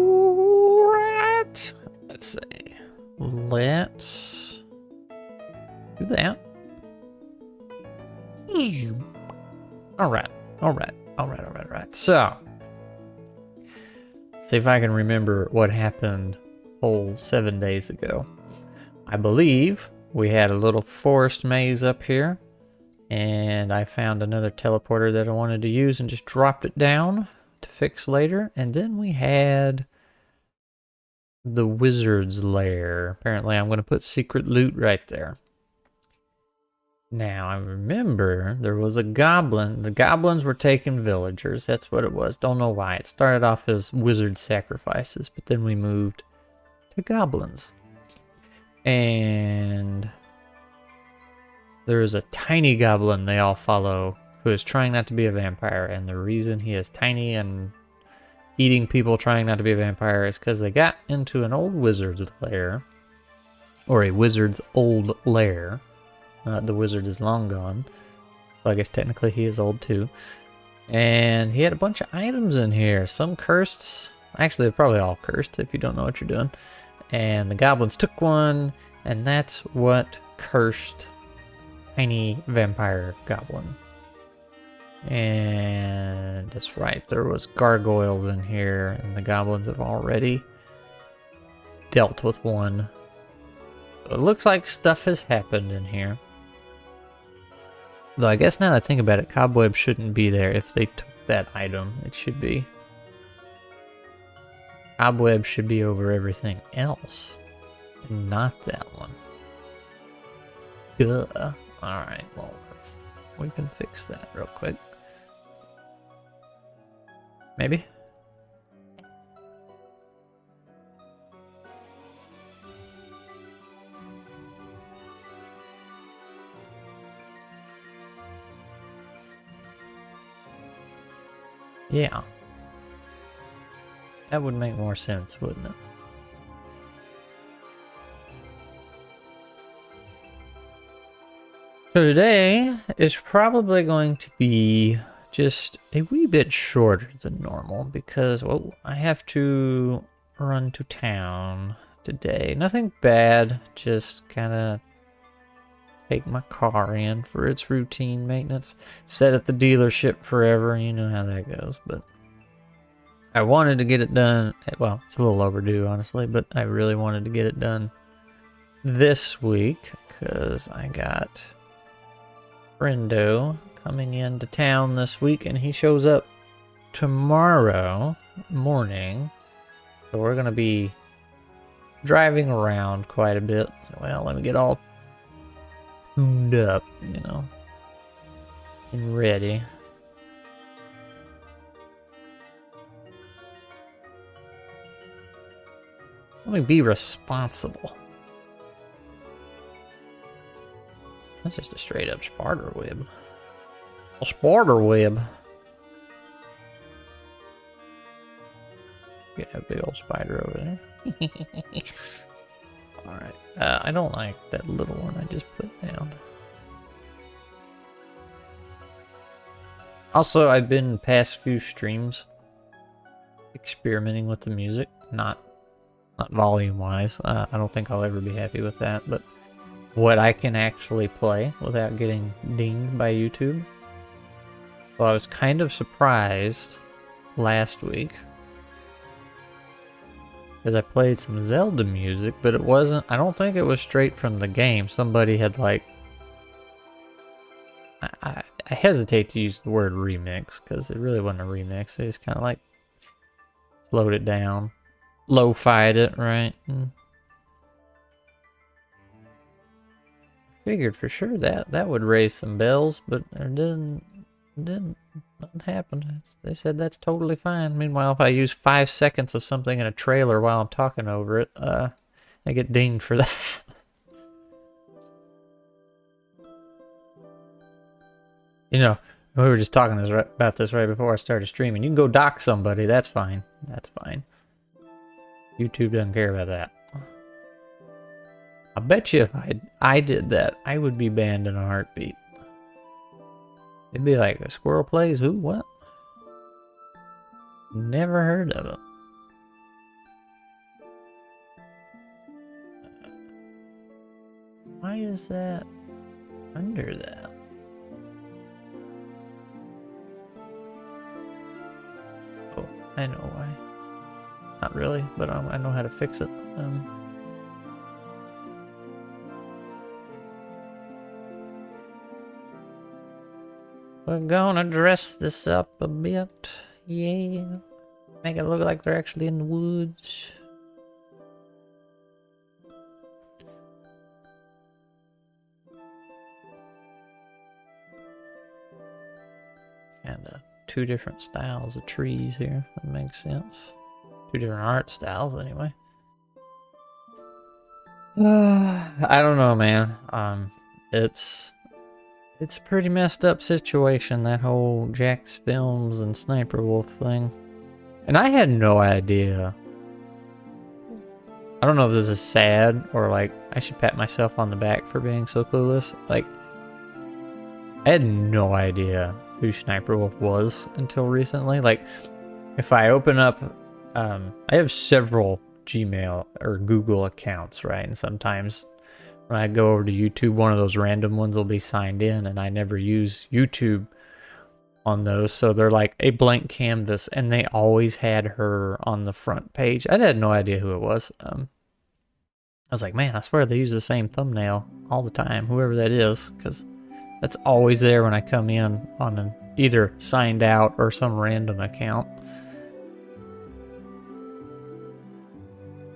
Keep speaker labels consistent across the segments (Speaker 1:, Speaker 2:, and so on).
Speaker 1: Alright. Let's see. Let's do that. Alright. So, see if I can remember what happened whole 7 days ago. I believe we had a little forest maze up here, and I found another teleporter that I wanted to use and just dropped it down to fix later. And then we had the wizard's lair. Apparently I'm going to put secret loot right there. Now I remember there was a goblin. The goblins were taking villagers. That's what it was. Don't know why. It started off as wizard sacrifices, but then we moved to goblins. And there is a tiny goblin they all follow who is trying not to be a vampire. And the reason he is tiny and eating people trying not to be a vampire is because they got into an old wizard's lair. Or a wizard's old lair. The wizard is long gone. So I guess technically he is old too. And he had a bunch of items in here. Some cursed. Actually, they're probably all cursed if you don't know what you're doing. And the goblins took one, and that's what cursed tiny vampire goblin. And that's right, there was gargoyles in here, and the goblins have already dealt with one. So it looks like stuff has happened in here. Though I guess now that I think about it, cobweb shouldn't be there if they took that item. It should be... cobweb should be over everything else, and not that one. Duh. Alright, well, we can fix that real quick. Maybe? Yeah. That would make more sense, wouldn't it? So today is probably going to be just a wee bit shorter than normal because, well, I have to run to town today. Nothing bad, just kind of take my car in for its routine maintenance. Set at the dealership forever, you know how that goes, but I wanted to get it done. Well, it's a little overdue, honestly, but I really wanted to get it done this week because I got Friendo coming into town this week, and he shows up tomorrow morning. So we're going to be driving around quite a bit. So, well, let me get all tuned up, you know, and ready. Let me be responsible. That's just a straight up spider web. A spider web. Get a big old spider over there. Alright. I don't like that little one I just put down. Also, I've been past few streams experimenting with the music. Not volume wise. I don't think I'll ever be happy with that, but what I can actually play without getting dinged by YouTube. So I was kind of surprised last week because I played some Zelda music, but it wasn't, I don't think it was straight from the game. Somebody had like, I hesitate to use the word remix because it really wasn't a remix. They just kind of like slowed it down, lo-fied it, right? Figured for sure that would raise some bells, but it didn't nothing happened. They said that's totally fine. Meanwhile, if I use 5 seconds of something in a trailer while I'm talking over it, I get dinged for that. You know, we were just talking about this right before I started streaming. You can go dock somebody, that's fine. That's fine. YouTube doesn't care about that. I bet you if I did that, I would be banned in a heartbeat. It'd be like, a squirrel plays who? What? Never heard of it. Why is that under that? Oh, I know why. Not really, but I know how to fix it. We're gonna dress this up a bit. Yeah. Make it look like they're actually in the woods. Kinda two different styles of trees here. That makes sense. Two different art styles, anyway. I don't know, man. It's a pretty messed up situation, that whole Jack's Films and Sniper Wolf thing. And I had no idea. I don't know if this is sad or like I should pat myself on the back for being so clueless. Like, I had no idea who Sniper Wolf was until recently. Like, if I open up, I have several Gmail or Google accounts, right? And sometimes when I go over to YouTube, one of those random ones will be signed in, and I never use YouTube on those. So they're like a blank canvas, and they always had her on the front page. I had no idea who it was. I was like, man, I swear they use the same thumbnail all the time, whoever that is, because that's always there when I come in on an either signed out or some random account.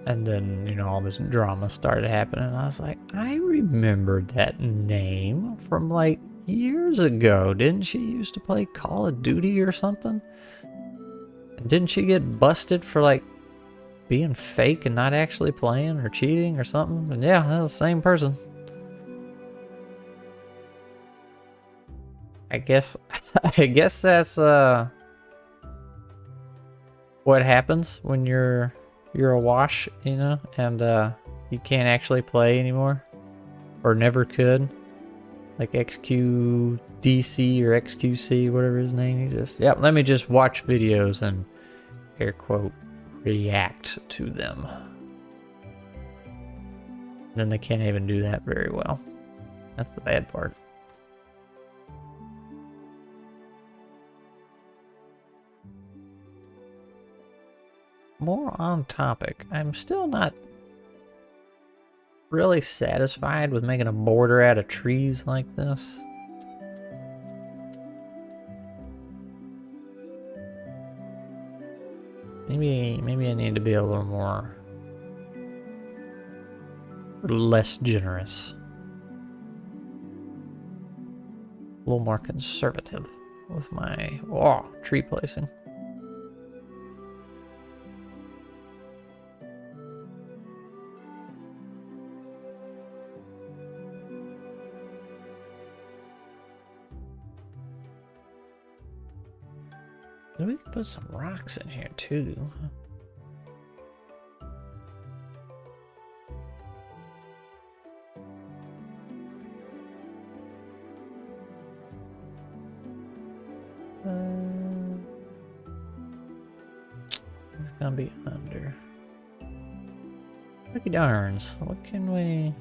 Speaker 1: And then, you know, all this drama started happening. And I was like, I remembered that name from like years ago. Didn't she used to play Call of Duty or something? And didn't she get busted for like being fake and not actually playing or cheating or something? And yeah, that's the same person. I guess that's what happens when you're a wash, you know, and you can't actually play anymore, or never could. Like XQDC or XQC, whatever his name is. Just, yeah, let me just watch videos and air quote react to them. Then they can't even do that very well. That's the bad part. More on topic. I'm still not really satisfied with making a border out of trees like this. Maybe I need to be a little more less generous. A little more conservative with my tree placing. We could put some rocks in here too. It's gonna be under. Lucky darns. What can we...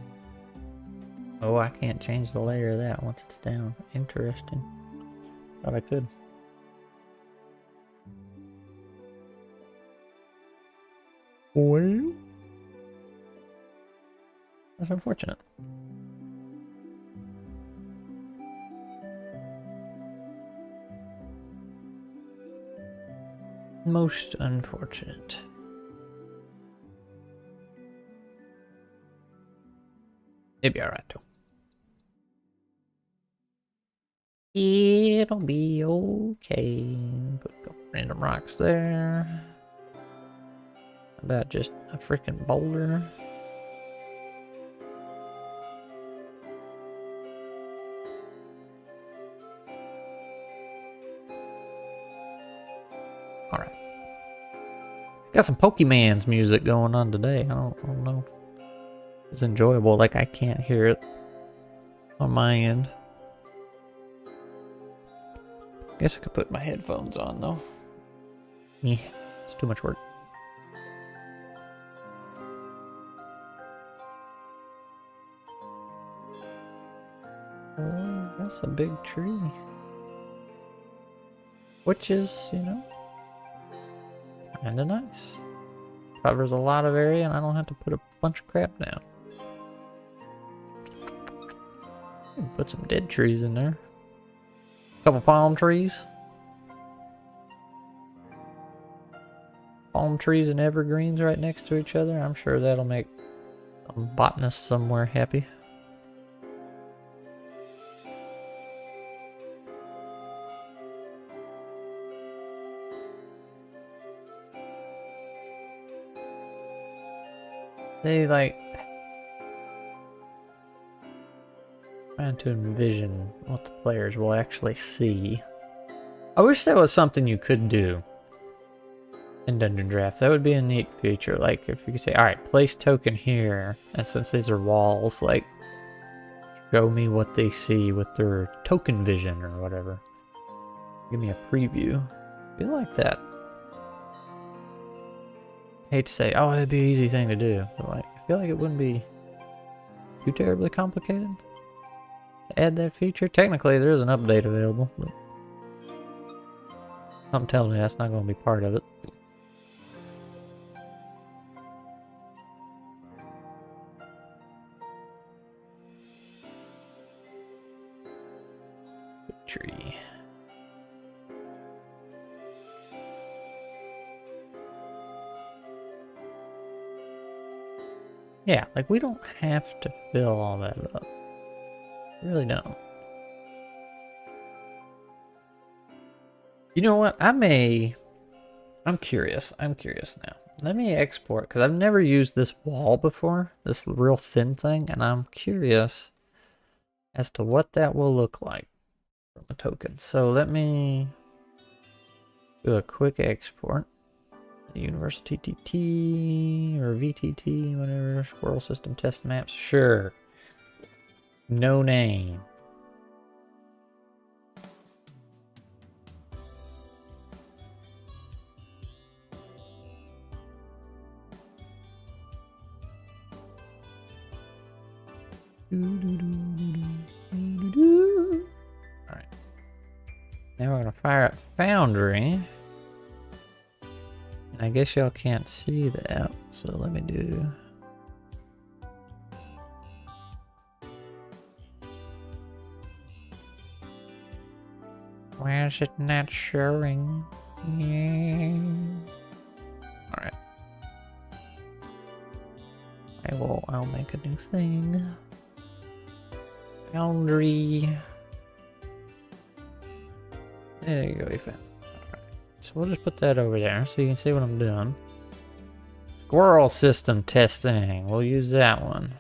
Speaker 1: Oh, I can't change the layer of that once it's down. Interesting. Thought I could. Well, that's unfortunate. Most unfortunate. It'll be alright though. It'll be okay. Put a couple random rocks there. About just a freaking boulder. Alright. Got some Pokemon's music going on today. I don't know if it's enjoyable. Like, I can't hear it on my end. Guess I could put my headphones on though. Yeah, it's too much work. That's a big tree. Which is, you know, kinda nice. Covers a lot of area and I don't have to put a bunch of crap down. Put some dead trees in there. Couple palm trees. Palm trees and evergreens right next to each other. I'm sure that'll make some botanist somewhere happy. They like trying to envision what the players will actually see. I wish there was something you could do in Dungeon Draft. That would be a neat feature. Like if you could say, all right, place token here, and since these are walls, like show me what they see with their token vision or whatever. Give me a preview. I feel like that. I hate to say, oh, it'd be an easy thing to do, but like, I feel like it wouldn't be too terribly complicated to add that feature. Technically, there is an update available, but something tells me that's not going to be part of it. Tree. Yeah, like we don't have to fill all that up. We really don't. You know what? I'm curious. I'm curious now. Let me export, because I've never used this wall before, this real thin thing, and I'm curious as to what that will look like from a token. So let me do a quick export. Universal TTT or VTT, whatever. Squirrel system test maps. Sure. No name. Alright. Now we're gonna fire up Foundry. I guess y'all can't see that, so let me do... Why is it not showing? Yeah. Alright. I'll make a new thing. Foundry. There you go, you found. So we'll just put that over there so you can see what I'm doing. Squirrel system testing. We'll use that one.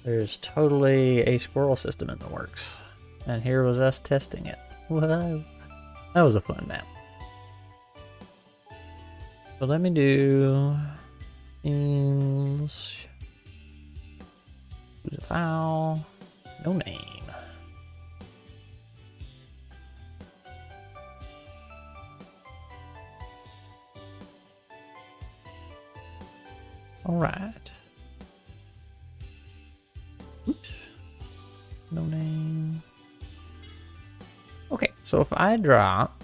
Speaker 1: There's totally a squirrel system in the works. And here was us testing it. Whoa. That was a fun map. So let me do things. Choose a file. No name. Alright. Oops. No name. Okay, so if I drop...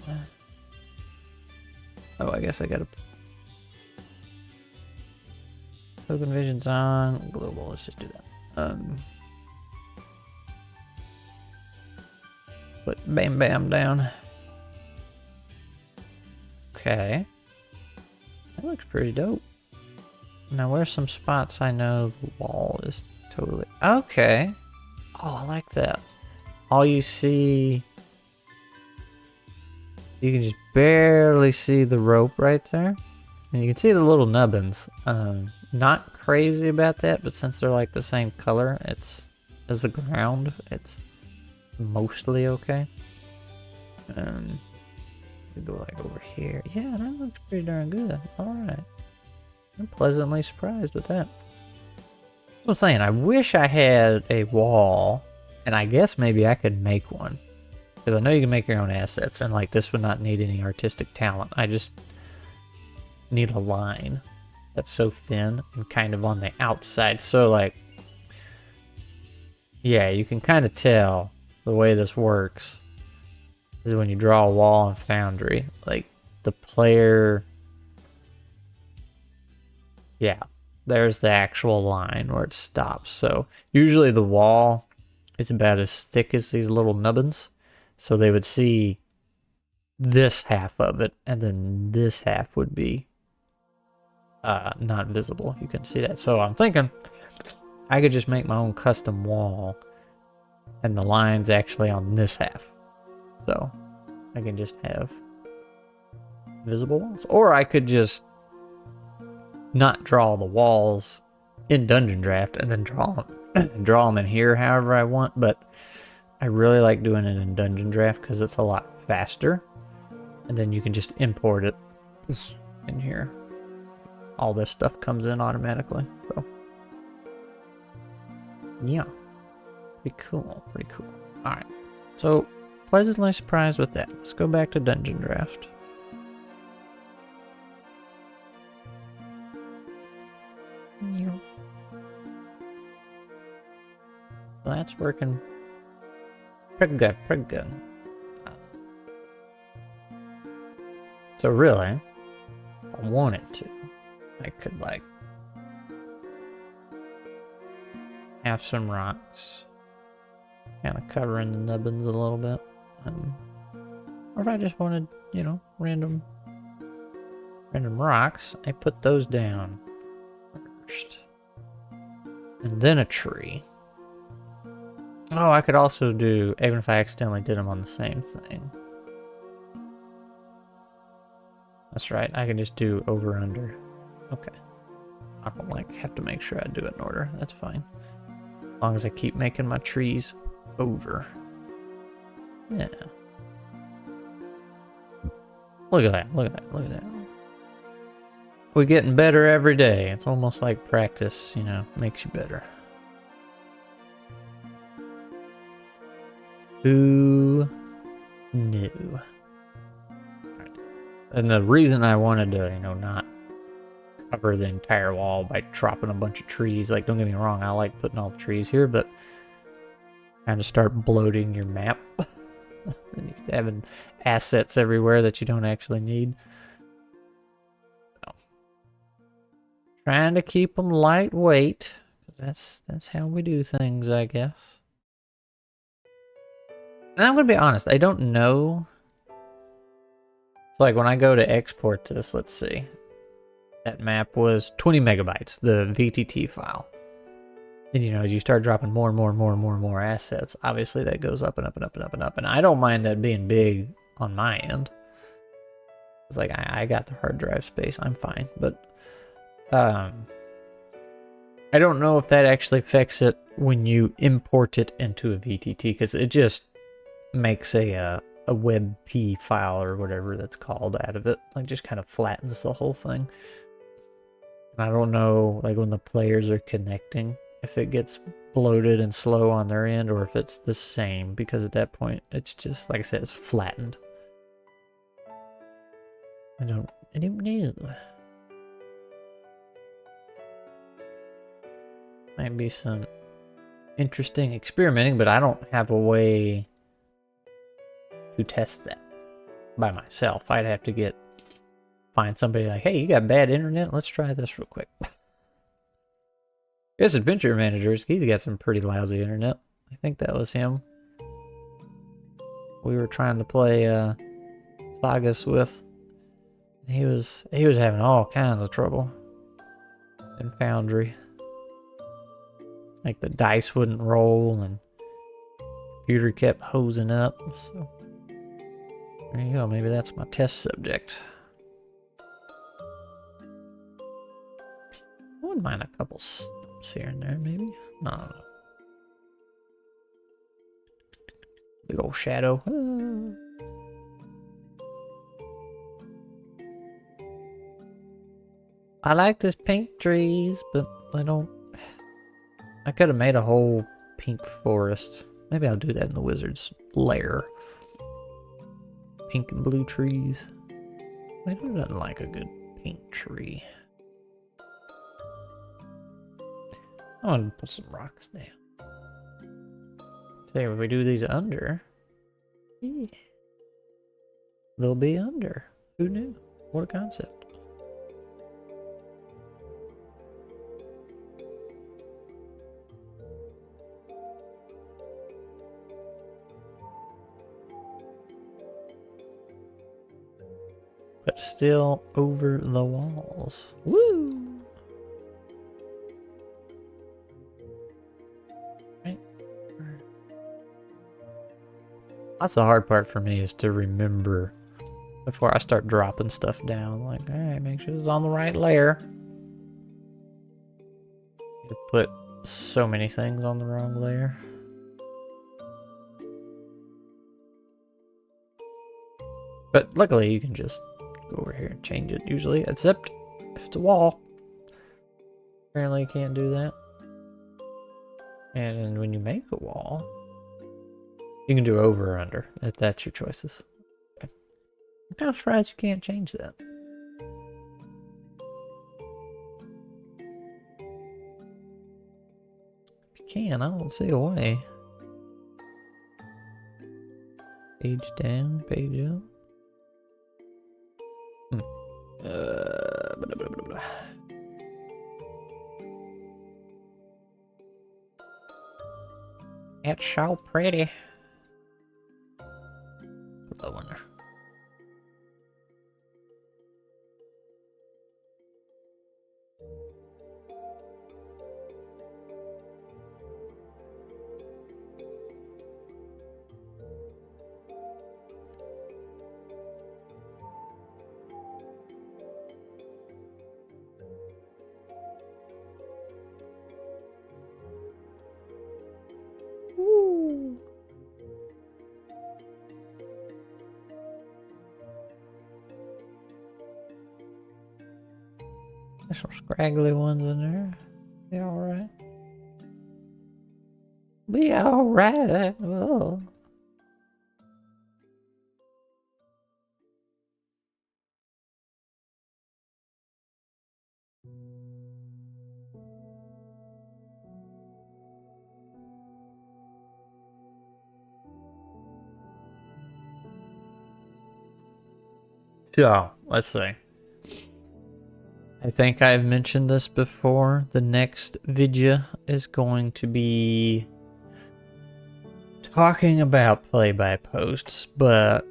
Speaker 1: Oh, I guess I gotta... Token vision's on. Global, let's just do that. Put Bam Bam down. Okay. That looks pretty dope. Now, where's some spots I know the wall is totally... Okay. Oh, I like that. All you see... You can just barely see the rope right there. And you can see the little nubbins. Not crazy about that, but since they're like the same color, it's... as the ground, it's mostly okay. We go like over here. Yeah, that looks pretty darn good. Alright. I'm pleasantly surprised with that. I'm saying, I wish I had a wall, and I guess maybe I could make one. Because I know you can make your own assets, and like this would not need any artistic talent. I just need a line that's so thin and kind of on the outside. So like, yeah, you can kind of tell the way this works is when you draw a wall in Foundry, like the player... Yeah, there's the actual line where it stops. So usually the wall is about as thick as these little nubbins. So they would see this half of it, and then this half would be not visible. You can see that. So I'm thinking I could just make my own custom wall, and the line's actually on this half. So I can just have visible walls. Or I could just not draw the walls in Dungeon Draft and then draw them in here however I want, but I really like doing it in Dungeon Draft because it's a lot faster, and then you can just import it in here. All this stuff comes in automatically. So Yeah. Pretty cool. Pretty cool. Alright. So, pleasantly surprised with that. Let's go back to Dungeon Draft. Yeah. Well, that's working pretty good, pretty good. So really, if I wanted to, I could like have some rocks kind of covering the nubbins a little bit. Or if I just wanted, you know, random rocks, I put those down first. And then a tree. Oh, I could also do, even if I accidentally did them on the same thing. That's right, I can just do over under. Okay. I don't like have to make sure I do it in order. That's fine. As long as I keep making my trees over. Yeah. Look at that, look at that, look at that. We're getting better every day. It's almost like practice, you know, makes you better. Who knew? And the reason I wanted to, you know, not cover the entire wall by chopping a bunch of trees, like, don't get me wrong, I like putting all the trees here, but kind of start bloating your map. And having assets everywhere that you don't actually need. So, trying to keep them lightweight. That's how we do things, I guess. And I'm going to be honest, I don't know. So like when I go to export this, let's see. That map was 20 megabytes, the VTT file. And you know, as you start dropping more and more assets, obviously that goes up and up and up and up and up. And I don't mind that being big on my end. It's like, I got the hard drive space, I'm fine. But I don't know if that actually affects it when you import it into a VTT, because it just makes a WebP file or whatever that's called out of it. Like, just kind of flattens the whole thing. And I don't know, like, when the players are connecting, if it gets bloated and slow on their end, or if it's the same, because at that point, it's just, like I said, it's flattened. I don't know. Might be some interesting experimenting, but I don't have a way to test that by myself. I'd have to find somebody like, hey, you got bad internet? Let's try this real quick. This Adventure Manager, he's got some pretty lousy internet. I think that was him. We were trying to play Sagas with. He was having all kinds of trouble in Foundry. Like the dice wouldn't roll and computer kept hosing up. So there you go, maybe that's my test subject. I wouldn't mind a couple stumps here and there, maybe. No. Big old shadow. I like this pink trees, but I don't. I could have made a whole pink forest. Maybe I'll do that in the wizard's lair. Pink and blue trees. Who doesn't like a good pink tree? I'm gonna put some rocks down. So if we do these under, yeah, they'll be under. Who knew? What a concept. But still over the walls. Woo! Right. That's the hard part for me, is to remember before I start dropping stuff down. Like, alright, make sure it's on the right layer. You put so many things on the wrong layer. But luckily you can just go over here and change it usually, except if it's a wall. Apparently you can't do that. And when you make a wall, you can do over or under. That's your choices. I'm kind of surprised you can't change that. If you can, I don't see a way. Page down, page up. Blah, blah, blah, blah. It's so pretty. Put that one there. Woo. There's some scraggly ones in there. Be alright. Be alright. Oh. So, let's see. I think I've mentioned this before. The next video is going to be talking about play-by-posts, but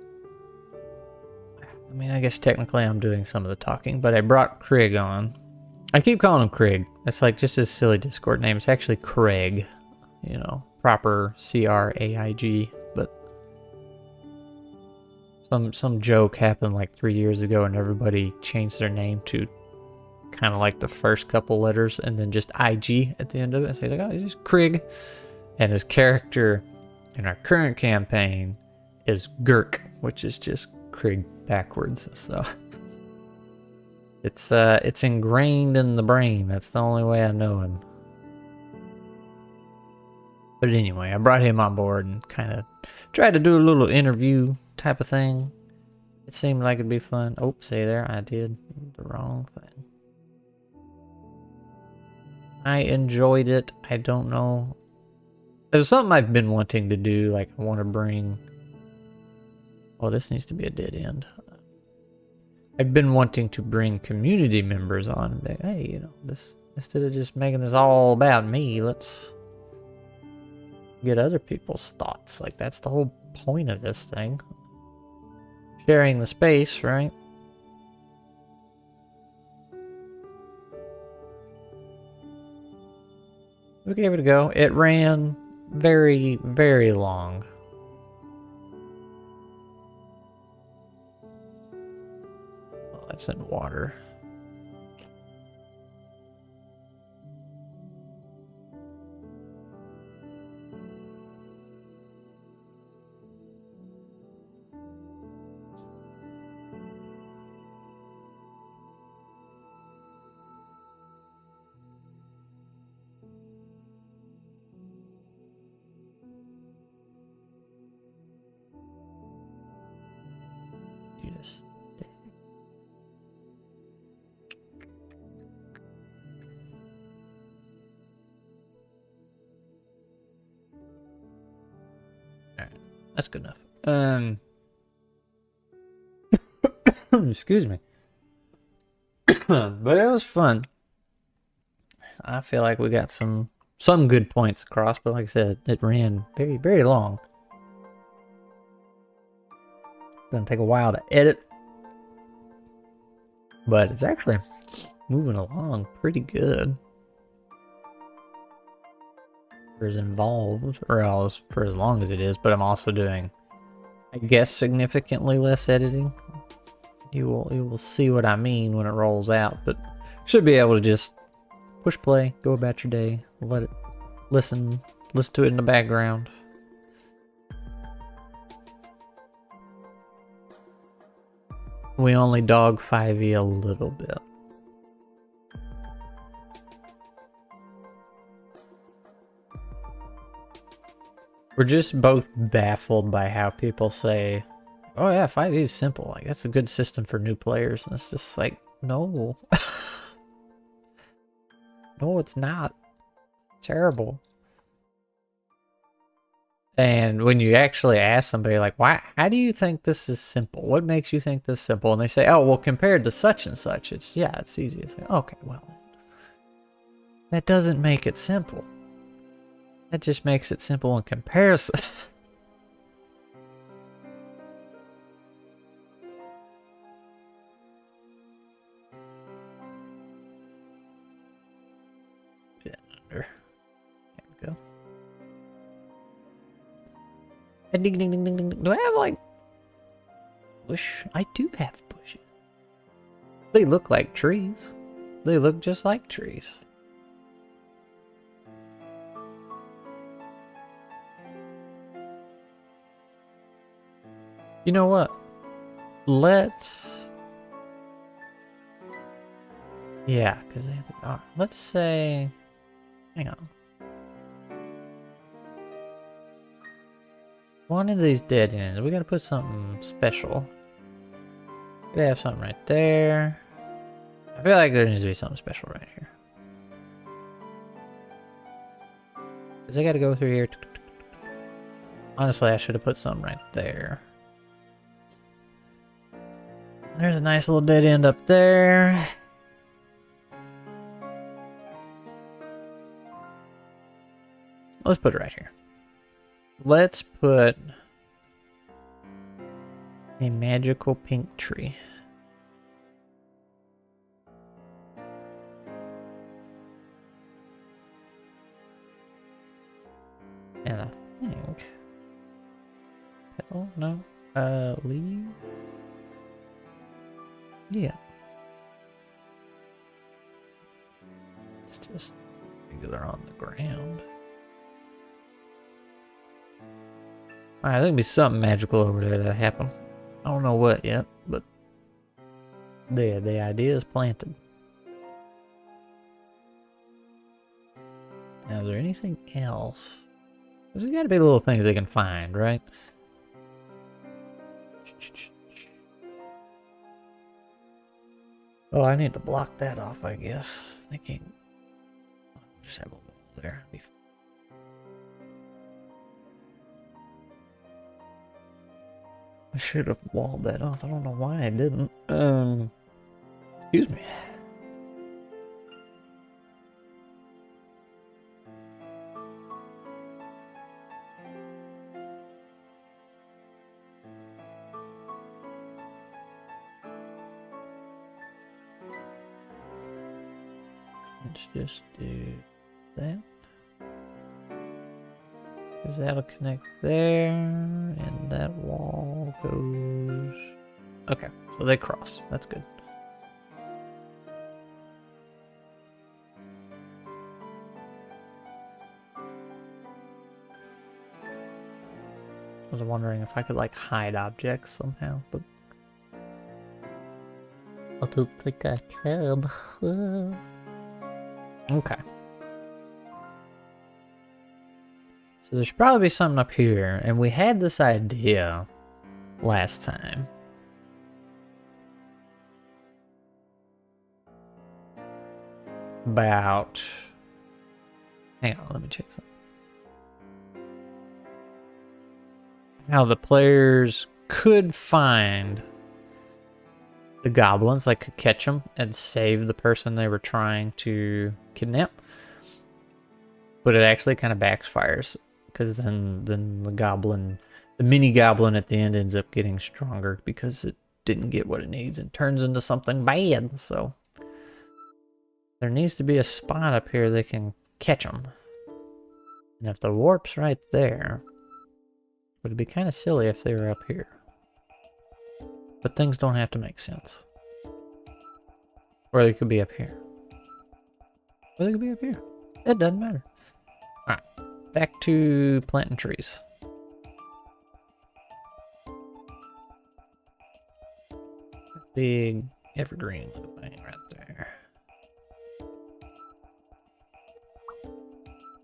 Speaker 1: I mean, I guess technically I'm doing some of the talking, but I brought Craig on. I keep calling him Craig. It's like just his silly Discord name. It's actually Craig, you know, proper C-R-A-I-G, but some joke happened like 3 years ago and everybody changed their name to kind of like the first couple letters and then just IG at the end of it. So he's like, oh, he's just Craig. And his character in our current campaign is Gurk, which is just Craig backwards. So it's ingrained in the brain. That's the only way I know him. But anyway, I brought him on board and kind of tried to do a little interview type of thing. It seemed like it'd be fun. Oh, see there, I did the wrong thing. I enjoyed it. I don't know. It was something I've been wanting to do. Like, I want to bring... Oh, this needs to be a dead end. I've been wanting to bring community members on and be, hey, you know, this instead of just making this all about me, let's get other people's thoughts. Like, that's the whole point of this thing. Sharing the space, right? We gave it a go. It ran very, very long. Oh, that's in water. That's good enough. Excuse me. But it was fun. I feel like we got some good points across, but like I said, it ran very, very long. It's gonna take a while to edit. But it's actually moving along pretty good. For as involved, or else for as long as it is, but I'm also doing, I guess, significantly less editing. You will see what I mean when it rolls out, but should be able to just push play, go about your day, let it listen to it in the background. We only dog 5e a little bit. We're just both baffled by how people say, oh yeah, 5e is simple. Like, that's a good system for new players. And it's just like, no. No, it's not. It's terrible. And when you actually ask somebody, like, why, how do you think this is simple? What makes you think this simple? And they say, oh, well, compared to such and such, it's, yeah, it's easy. It's like, okay, well, that doesn't make it simple. That just makes it simple in comparison. There we go. Ding, ding, ding, ding, ding. Do I have, like, bush? I do have bushes. They look like trees. They look just like trees. You know what? Let's... Yeah, because let's say... Hang on. One of these dead ends, we gotta put something special. We gotta have something right there. I feel like there needs to be something special right here. Because I gotta go through here. Honestly, I should have put something right there. There's a nice little dead end up there. Let's put it right here. Let's put a magical pink tree. And I think... Oh, no. Leave? Yeah. It's just regular on the ground. Alright, there'll be something magical over there that happened. I don't know what yet, but the idea is planted. Now, is there anything else? There's gotta be little things they can find, right? Oh, I need to block that off, I guess. I can't just have a wall there. I should have walled that off. I don't know why I didn't. Excuse me. Let's just do that. Because that'll connect there, and that wall goes... Okay, so they cross. That's good. I was wondering if I could, like, hide objects somehow, but... I don't think I can. Okay. So there should probably be something up here, and we had this idea last time. About... Hang on, let me check something. How the players could find the goblins, like could catch them and save the person they were trying to kidnap. But it actually kind of backfires, because then the goblin, the mini goblin at the end ends up getting stronger because it didn't get what it needs and turns into something bad. So there needs to be a spot up here that can catch them. And if the warp's right there, it would be kind of silly if they were up here. But things don't have to make sense. Or they could be up here. Or they could be up here. It doesn't matter. Alright, back to planting trees. Big evergreen little thing right there.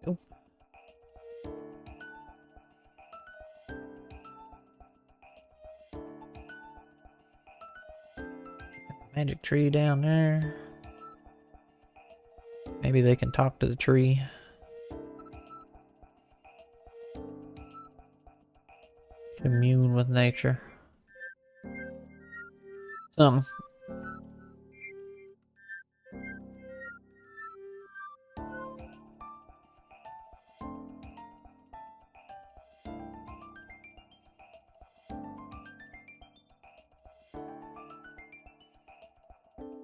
Speaker 1: Go. Magic tree down there. Maybe they can talk to the tree. Commune with nature. Some.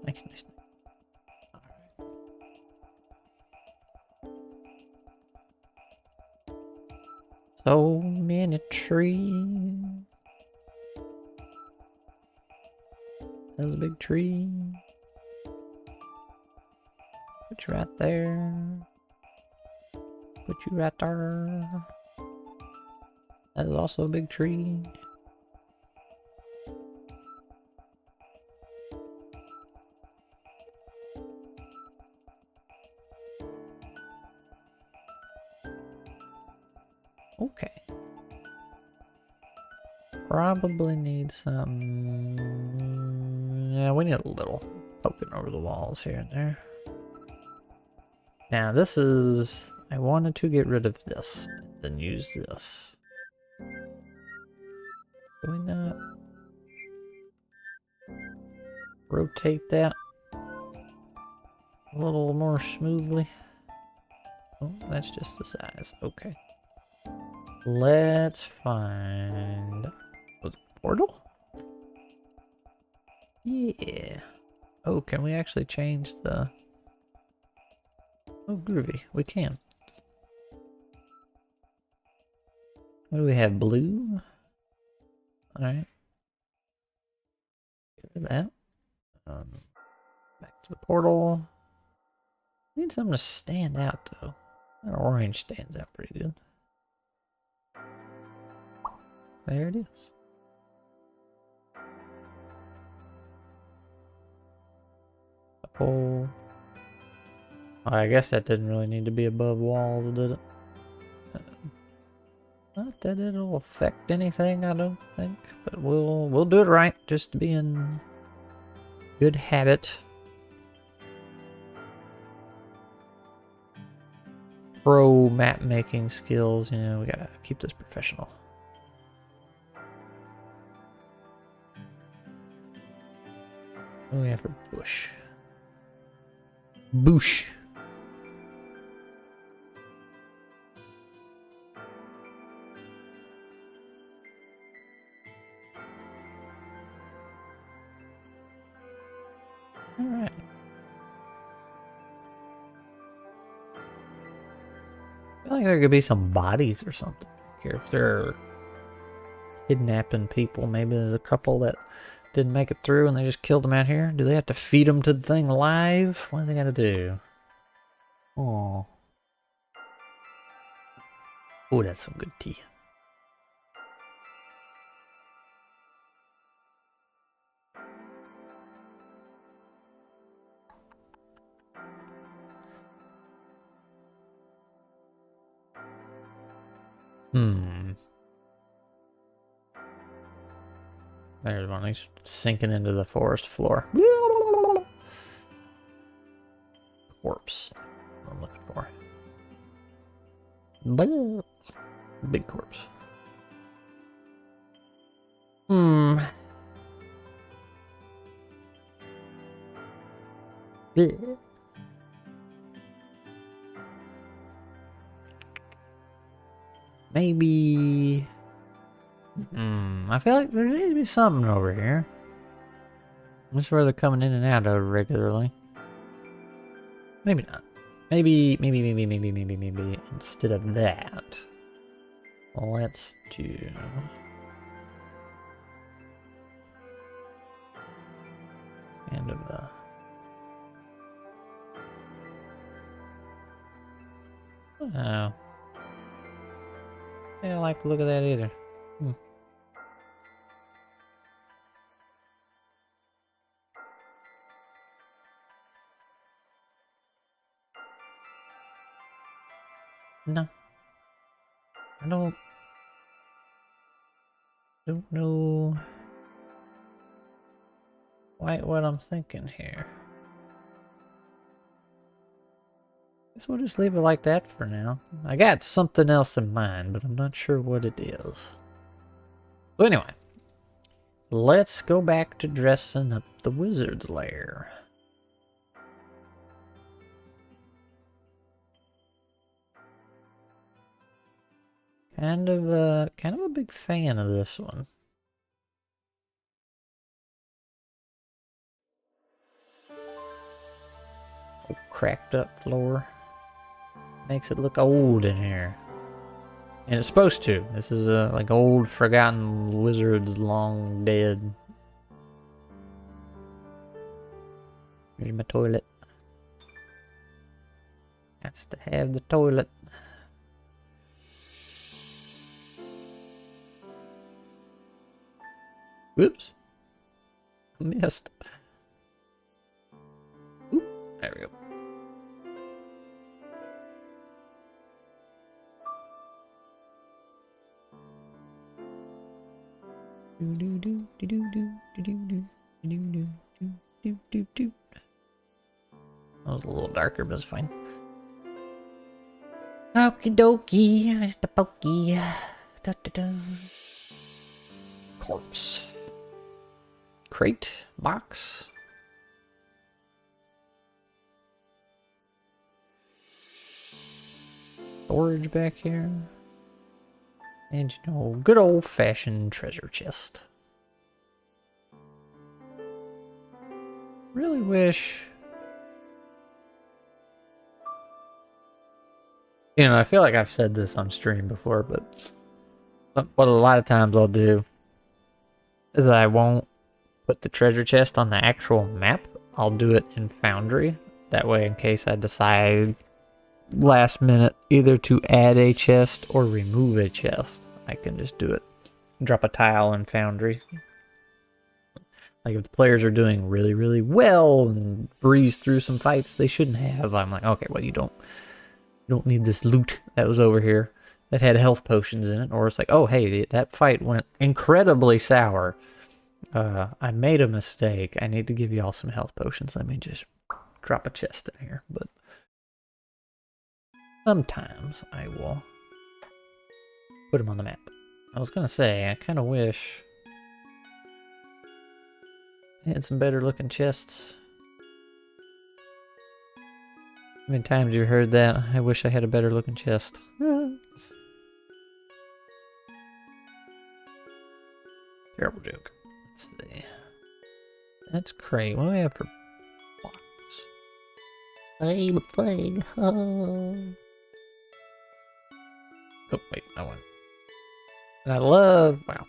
Speaker 1: Nice, nice. So many trees. There's a big tree. Put you right there. Put you right there. That is also a big tree. Okay. Probably need some... Yeah, we need a little poking over the walls here and there. Now this is... I wanted to get rid of this, and then use this. Do we not rotate that a little more smoothly? Oh, that's just the size. Okay. Let's find... Was it a portal? Yeah. Oh, can we actually change the... Oh, groovy. We can. What do we have? Blue? Alright. Get rid of that. Back to the portal. Need something to stand out, though. That orange stands out pretty good. There it is. A pole. I guess that didn't really need to be above walls, did it? Not that it'll affect anything, I don't think, but we'll do it right, just to be in good habit. Pro map making skills, you know, we gotta keep this professional. What do we have for bush? Boosh. Alright. I feel like there could be some bodies or something here. If they're kidnapping people, maybe there's a couple that didn't make it through and they just killed them out here. Do they have to feed them to the thing live? What do they gotta do? Oh. Oh, that's some good tea. There's one. He's sinking into the forest floor. Corpse. What I'm looking for. Big corpse. Maybe... I feel like there needs to be something over here. This is where they're coming in and out of regularly. Maybe not. Maybe instead of that, let's do... End of the... Oh. I don't like the look of that either. No. I don't know quite what I'm thinking here. Guess we'll just leave it like that for now. I got something else in mind, but I'm not sure what it is. So anyway, let's go back to dressing up the wizard's lair. Kind of a big fan of this one. Cracked up floor. Makes it look old in here. And it's supposed to. This is like old forgotten wizards long dead. Here's my toilet. Has to have the toilet. Whoops. Missed. Oop, there we go. That was a little darker, but it's fine. Okie dokie, Mr. Pokey. Da, da, da. Corpse. Crate. Box. Storage back here. And you know, good old-fashioned treasure chest. Really wish... You know, I feel like I've said this on stream before, but what a lot of times I'll do is I won't put the treasure chest on the actual map. I'll do it in Foundry. That way, in case I decide last minute either to add a chest or remove a chest, I can just do it. Drop a tile in Foundry. Like if the players are doing really, really well and breeze through some fights they shouldn't have, I'm like, okay, well, you don't need this loot that was over here that had health potions in it. Or it's like, oh, hey, that fight went incredibly sour. I made a mistake. I need to give you all some health potions. Let me just drop a chest in here. But sometimes I will put them on the map. I was going to say, I kind of wish I had some better looking chests. How many times you heard that? I wish I had a better looking chest. Terrible joke. Let's see. That's great. What do we have for box? I'm playing. Oh, wait, that one. And I love... Wow.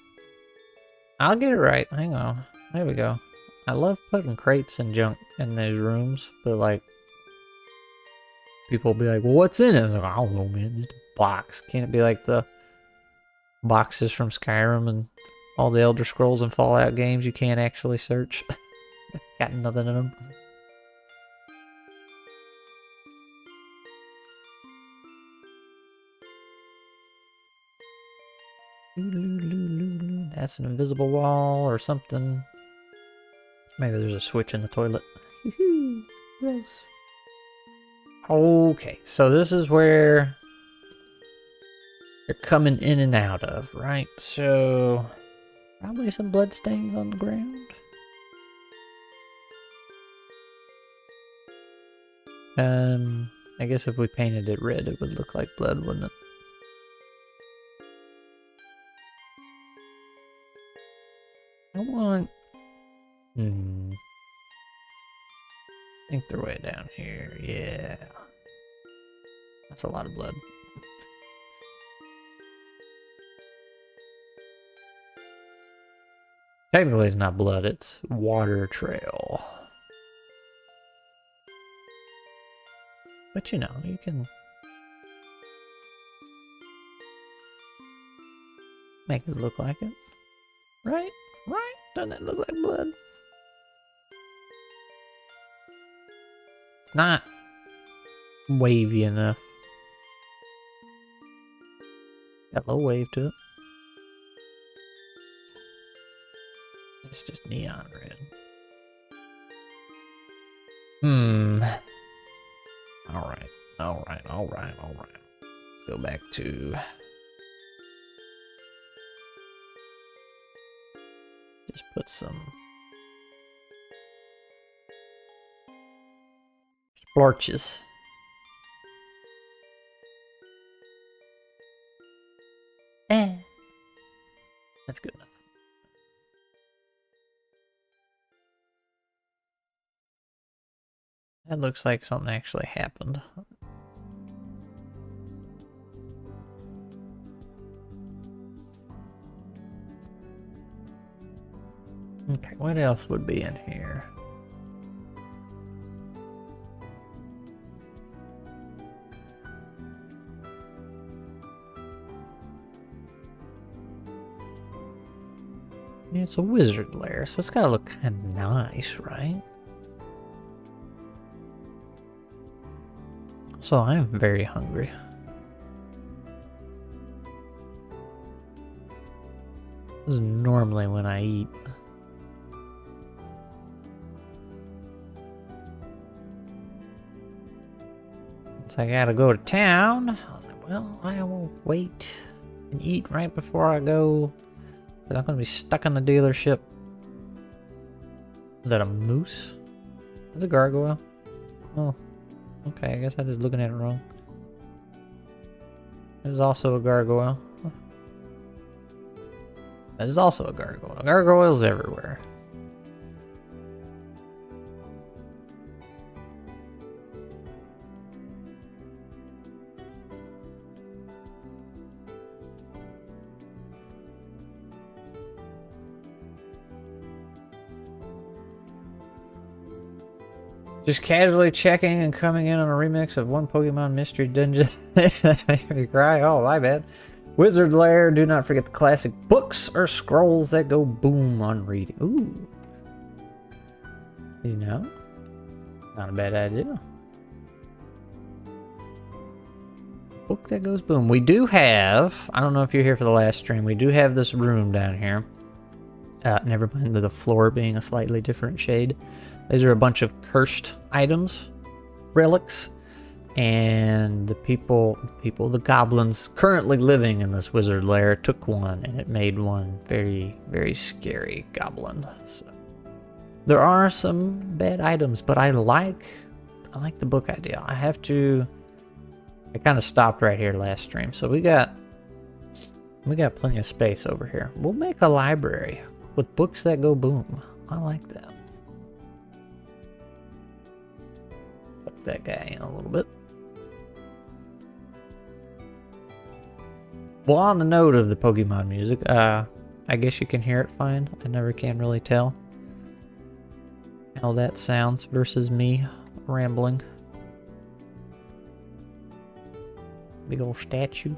Speaker 1: I'll get it right. Hang on. There we go. I love putting crates and junk in these rooms, but like... People will be like, well, what's in it? I was like, I don't know, man. Just a box. Can't it be like the boxes from Skyrim and all the Elder Scrolls and Fallout games you can't actually search? Got nothing in them. That's an invisible wall or something. Maybe there's a switch in the toilet. Gross. Okay, so this is where you're coming in and out of, right? So, probably some blood stains on the ground. I guess if we painted it red, it would look like blood, wouldn't it? I want... I think they're way down here. Yeah. That's a lot of blood. Technically it's not blood, it's water trail. But you know, you can make it look like it. Right? Right? Doesn't it look like blood? Not wavy enough. Got a low wave to it. It's just neon red. Hmm. Alright. Alright. Let's go back to... Just put some... splorches. That's good enough. That looks like something actually happened. Okay, what else would be in here? Yeah, it's a wizard lair, so it's gotta look kind of nice, right? So I am very hungry. This is normally when I eat. So I gotta go to town. I was like, well, I will wait and eat right before I go. I'm gonna be stuck in the dealership. Is that a moose? It's a gargoyle. Oh, okay. I guess I was looking at it wrong. There's also a gargoyle. There's also a gargoyle. Gargoyles everywhere. Just casually checking and coming in on a remix of one Pokemon Mystery Dungeon. Make me cry. Oh, my bad. Wizard Lair. Do not forget the classic books or scrolls that go boom on reading. Ooh. You know? Not a bad idea. Book that goes boom. We do have, I don't know if you're here for the last stream, we do have this room down here. Never mind the floor being a slightly different shade. These are a bunch of cursed items, relics, and the goblins currently living in this wizard lair took one, and it made one very, very scary goblin. So there are some bad items, but I like the book idea. I kind of stopped right here last stream, so we got plenty of space over here. We'll make a library with books that go boom. I like that. Put that guy in a little bit. Well, on the note of the Pokemon music, I guess you can hear it fine. I never can really tell how that sounds versus me rambling. Big old statue.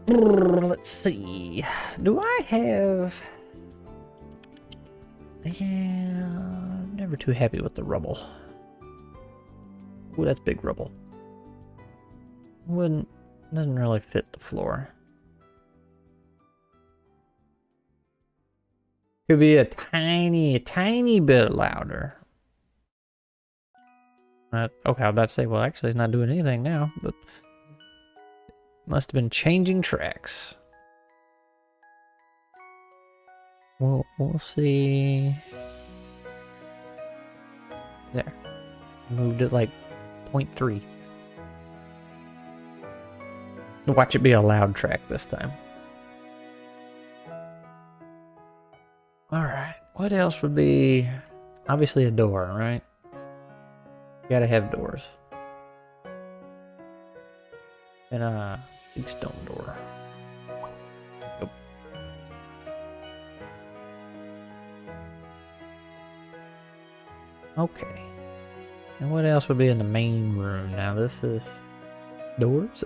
Speaker 1: Let's see. Do I have... Yeah, I'm never too happy with the rubble. Ooh, that's big rubble. Doesn't really fit the floor. Could be a tiny bit louder. Okay, I was about to say, well, actually, it's not doing anything now, but must have been changing tracks. We'll see. There. Moved it like 0.3. Watch it be a loud track this time. Alright, what else would be... Obviously a door, right? You gotta have doors. And a big stone door. Nope. Okay. And what else would be in the main room? Now this is... Doors?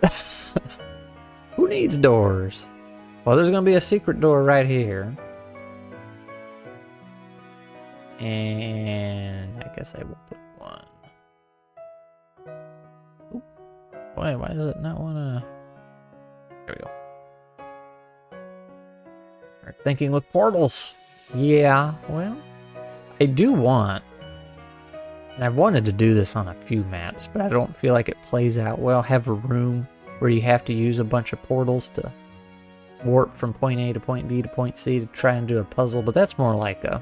Speaker 1: Who needs doors? Well, there's gonna be a secret door right here. And I guess I will put one. Oop. Why does it not wanna... There we go. Start thinking with portals. Yeah, well, I do want And I've wanted to do this on a few maps, but I don't feel like it plays out well. Have a room where you have to use a bunch of portals to warp from point A to point B to point C to try and do a puzzle, but that's more like a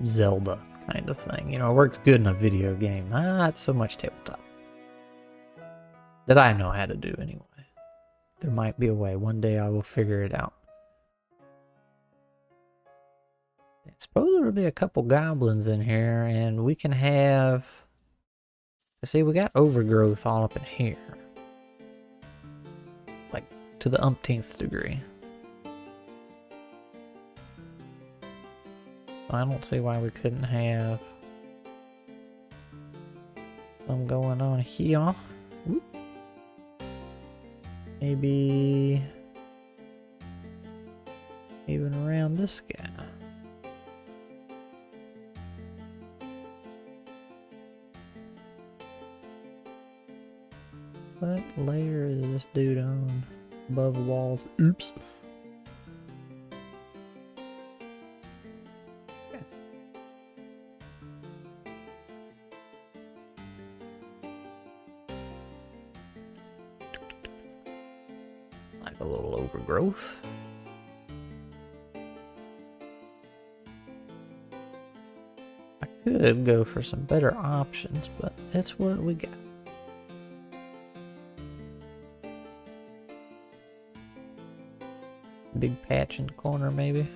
Speaker 1: Zelda kind of thing. You know, it works good in a video game, not so much tabletop. That I know how to do anyway. There might be a way. One day I will figure it out. I suppose there will be a couple goblins in here, and we can have... See, we got overgrowth all up in here. Like, to the umpteenth degree. I don't see why we couldn't have some going on here. Whoop. Maybe even around this guy. What layer is this dude on? Above the walls. Oops. Like a little overgrowth. I could go for some better options, but that's what we got. Big patch in the corner, maybe.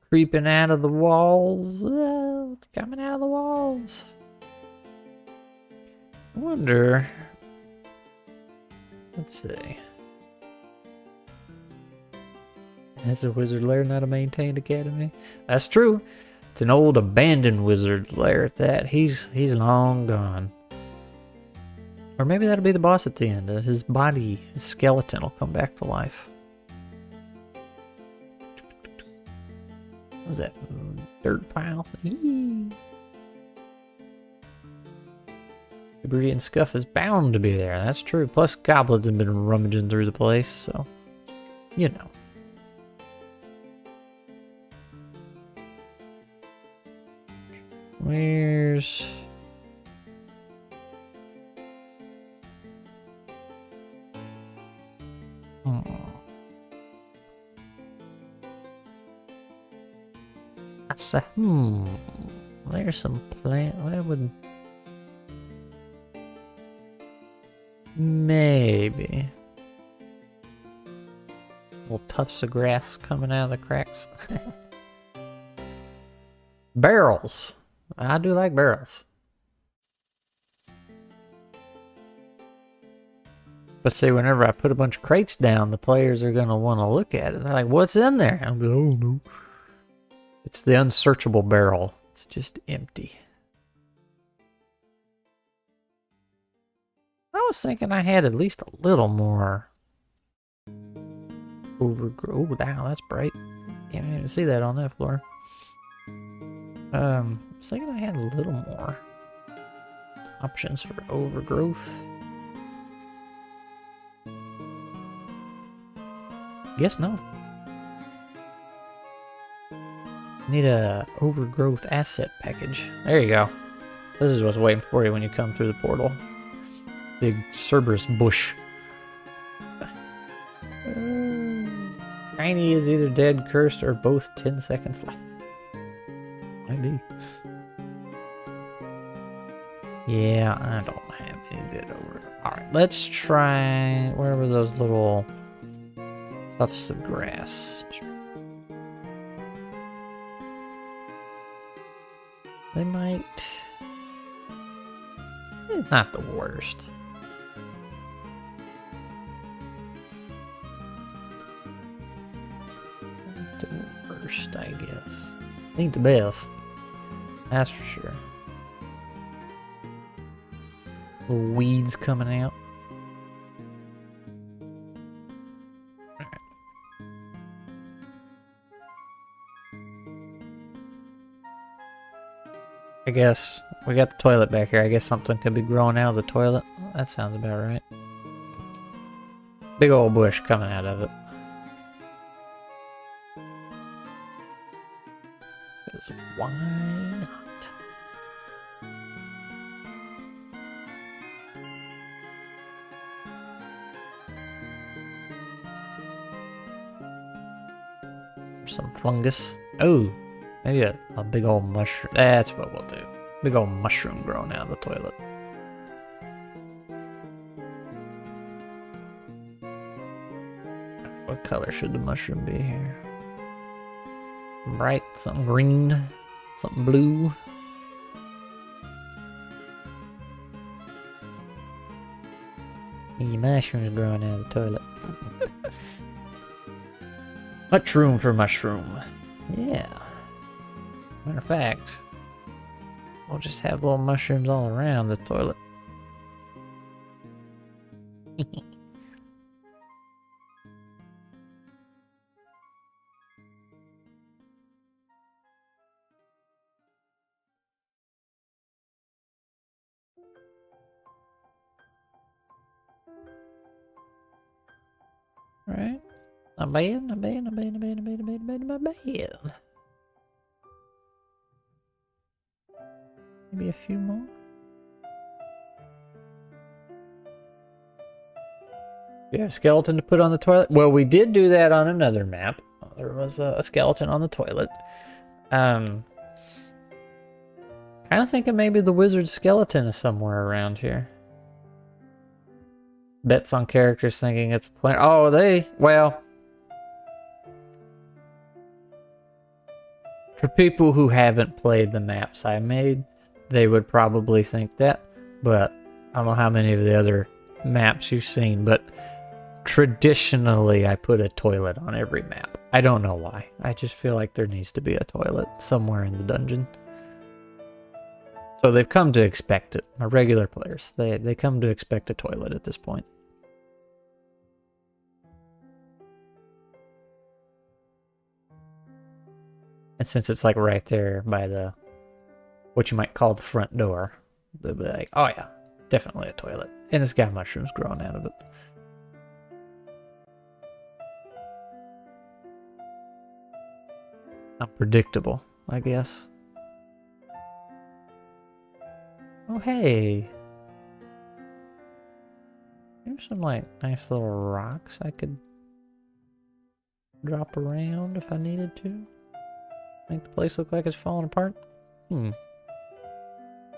Speaker 1: Creeping out of the walls. It's coming out of the walls. I wonder. Let's see. Has a wizard lair, not a maintained academy? That's true. It's an old abandoned wizard lair at that. He's long gone. Or maybe that'll be the boss at the end. His body, his skeleton will come back to life. What was that? Dirt pile? Eee. Debris and scuff is bound to be there. That's true. Plus, goblins have been rummaging through the place, so... You know. Where's... That's a... There's some plant... That would... Maybe. Little tufts of grass coming out of the cracks. Barrels. I do like barrels. But see, whenever I put a bunch of crates down, the players are going to want to look at it. They're like, what's in there? I'm like, oh no. It's the unsearchable barrel. It's just empty. I was thinking I had at least a little more overgrowth. Oh, wow, that's bright. Can't even see that on that floor. I was thinking I had a little more options for overgrowth. Guess no. Need a overgrowth asset package. There you go. This is what's waiting for you when you come through the portal. Big Cerberus bush. Tiny is either dead, cursed, or both 10 seconds left. Might be. Yeah, I don't have any good over. Alright, let's try... Where were those little tufts of grass? They might... It's not the worst. Not the worst, I guess. Ain't the best. That's for sure. Little weeds coming out. I guess we got the toilet back here. I guess something could be growing out of the toilet. That sounds about right. Big old bush coming out of it. Because why not? Some fungus. Oh, maybe a big old mushroom. That's what we'll do. Big old mushroom growing out of the toilet. What color should the mushroom be here? Bright, something green, something blue. Your mushroom's growing out of the toilet. Much room for mushroom. Yeah. Matter of fact, we'll just have little mushrooms all around the toilet. Alright. Not bad, not bad, not bad, not bad, not bad, not bad, not bad. Maybe a few more. Do you have a skeleton to put on the toilet? Well, we did do that on another map. There was a skeleton on the toilet. Kind of thinking maybe the wizard skeleton is somewhere around here. Bets on characters thinking it's a player. Oh, well. For people who haven't played the maps I made, they would probably think that. But I don't know how many of the other maps you've seen, but traditionally I put a toilet on every map. I don't know why. I just feel like there needs to be a toilet somewhere in the dungeon. So they've come to expect it. My regular players, they come to expect a toilet at this point. And since it's like right there by the, what you might call the front door, they'll be like, oh yeah, definitely a toilet. And it's got mushrooms growing out of it. Unpredictable, I guess. Oh hey. There's some like nice little rocks I could drop around if I needed to. Make the place look like it's falling apart.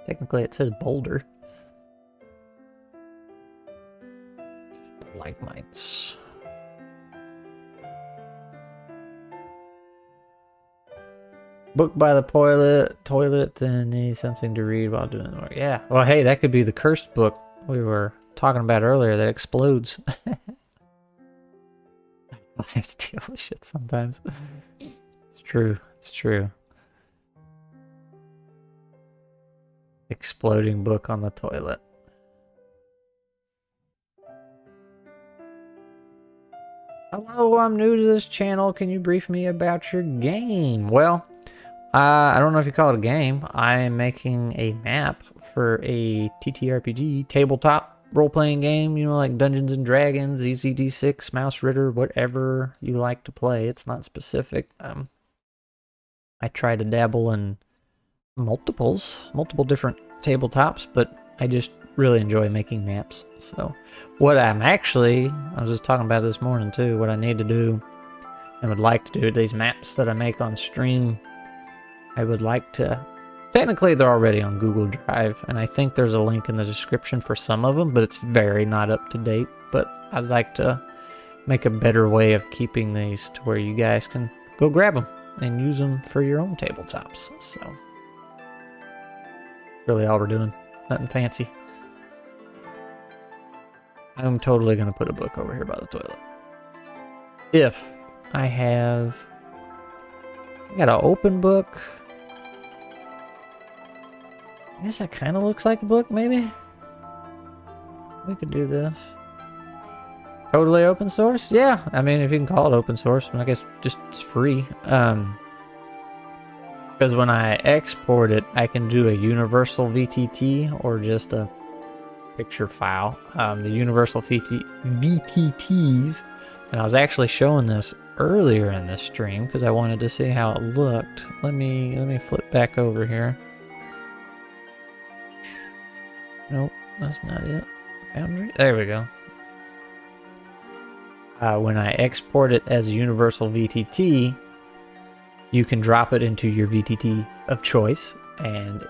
Speaker 1: Technically it says boulder. Stalagmites. Book by the toilet, and need something to read while doing the work. Yeah. Well, hey, that could be the cursed book we were talking about earlier that explodes. I have to deal with shit sometimes. It's true. It's true. Exploding book on the toilet. Hello, I'm new to this channel. Can you brief me about your game? Well, I don't know if you call it a game. I am making a map for a TTRPG tabletop role-playing game. You know, like Dungeons and Dragons, ECD6, Mouse Ritter, whatever you like to play. It's not specific. I try to dabble in multiple different tabletops, but I just really enjoy making maps. So what I was just talking about this morning too, what I need to do and would like to do, these maps that I make on stream, I would like to, technically they're already on Google Drive, and I think there's a link in the description for some of them, but it's very not up to date. But I'd like to make a better way of keeping these to where you guys can go grab them and use them for your own tabletops. So really all we're doing, nothing fancy. I'm totally going to put a book over here by the toilet. If I got an open book. I guess that kind of looks like a book, maybe? We could do this. Totally open source? Yeah, I mean, if you can call it open source, I guess just it's free. Because when I export it, I can do a universal VTT or just a picture file. The universal VTTs, and I was actually showing this earlier in the stream because I wanted to see how it looked. Let me flip back over here. Nope, that's not it. Boundary. There we go. When I export it as a universal VTT, you can drop it into your VTT of choice, and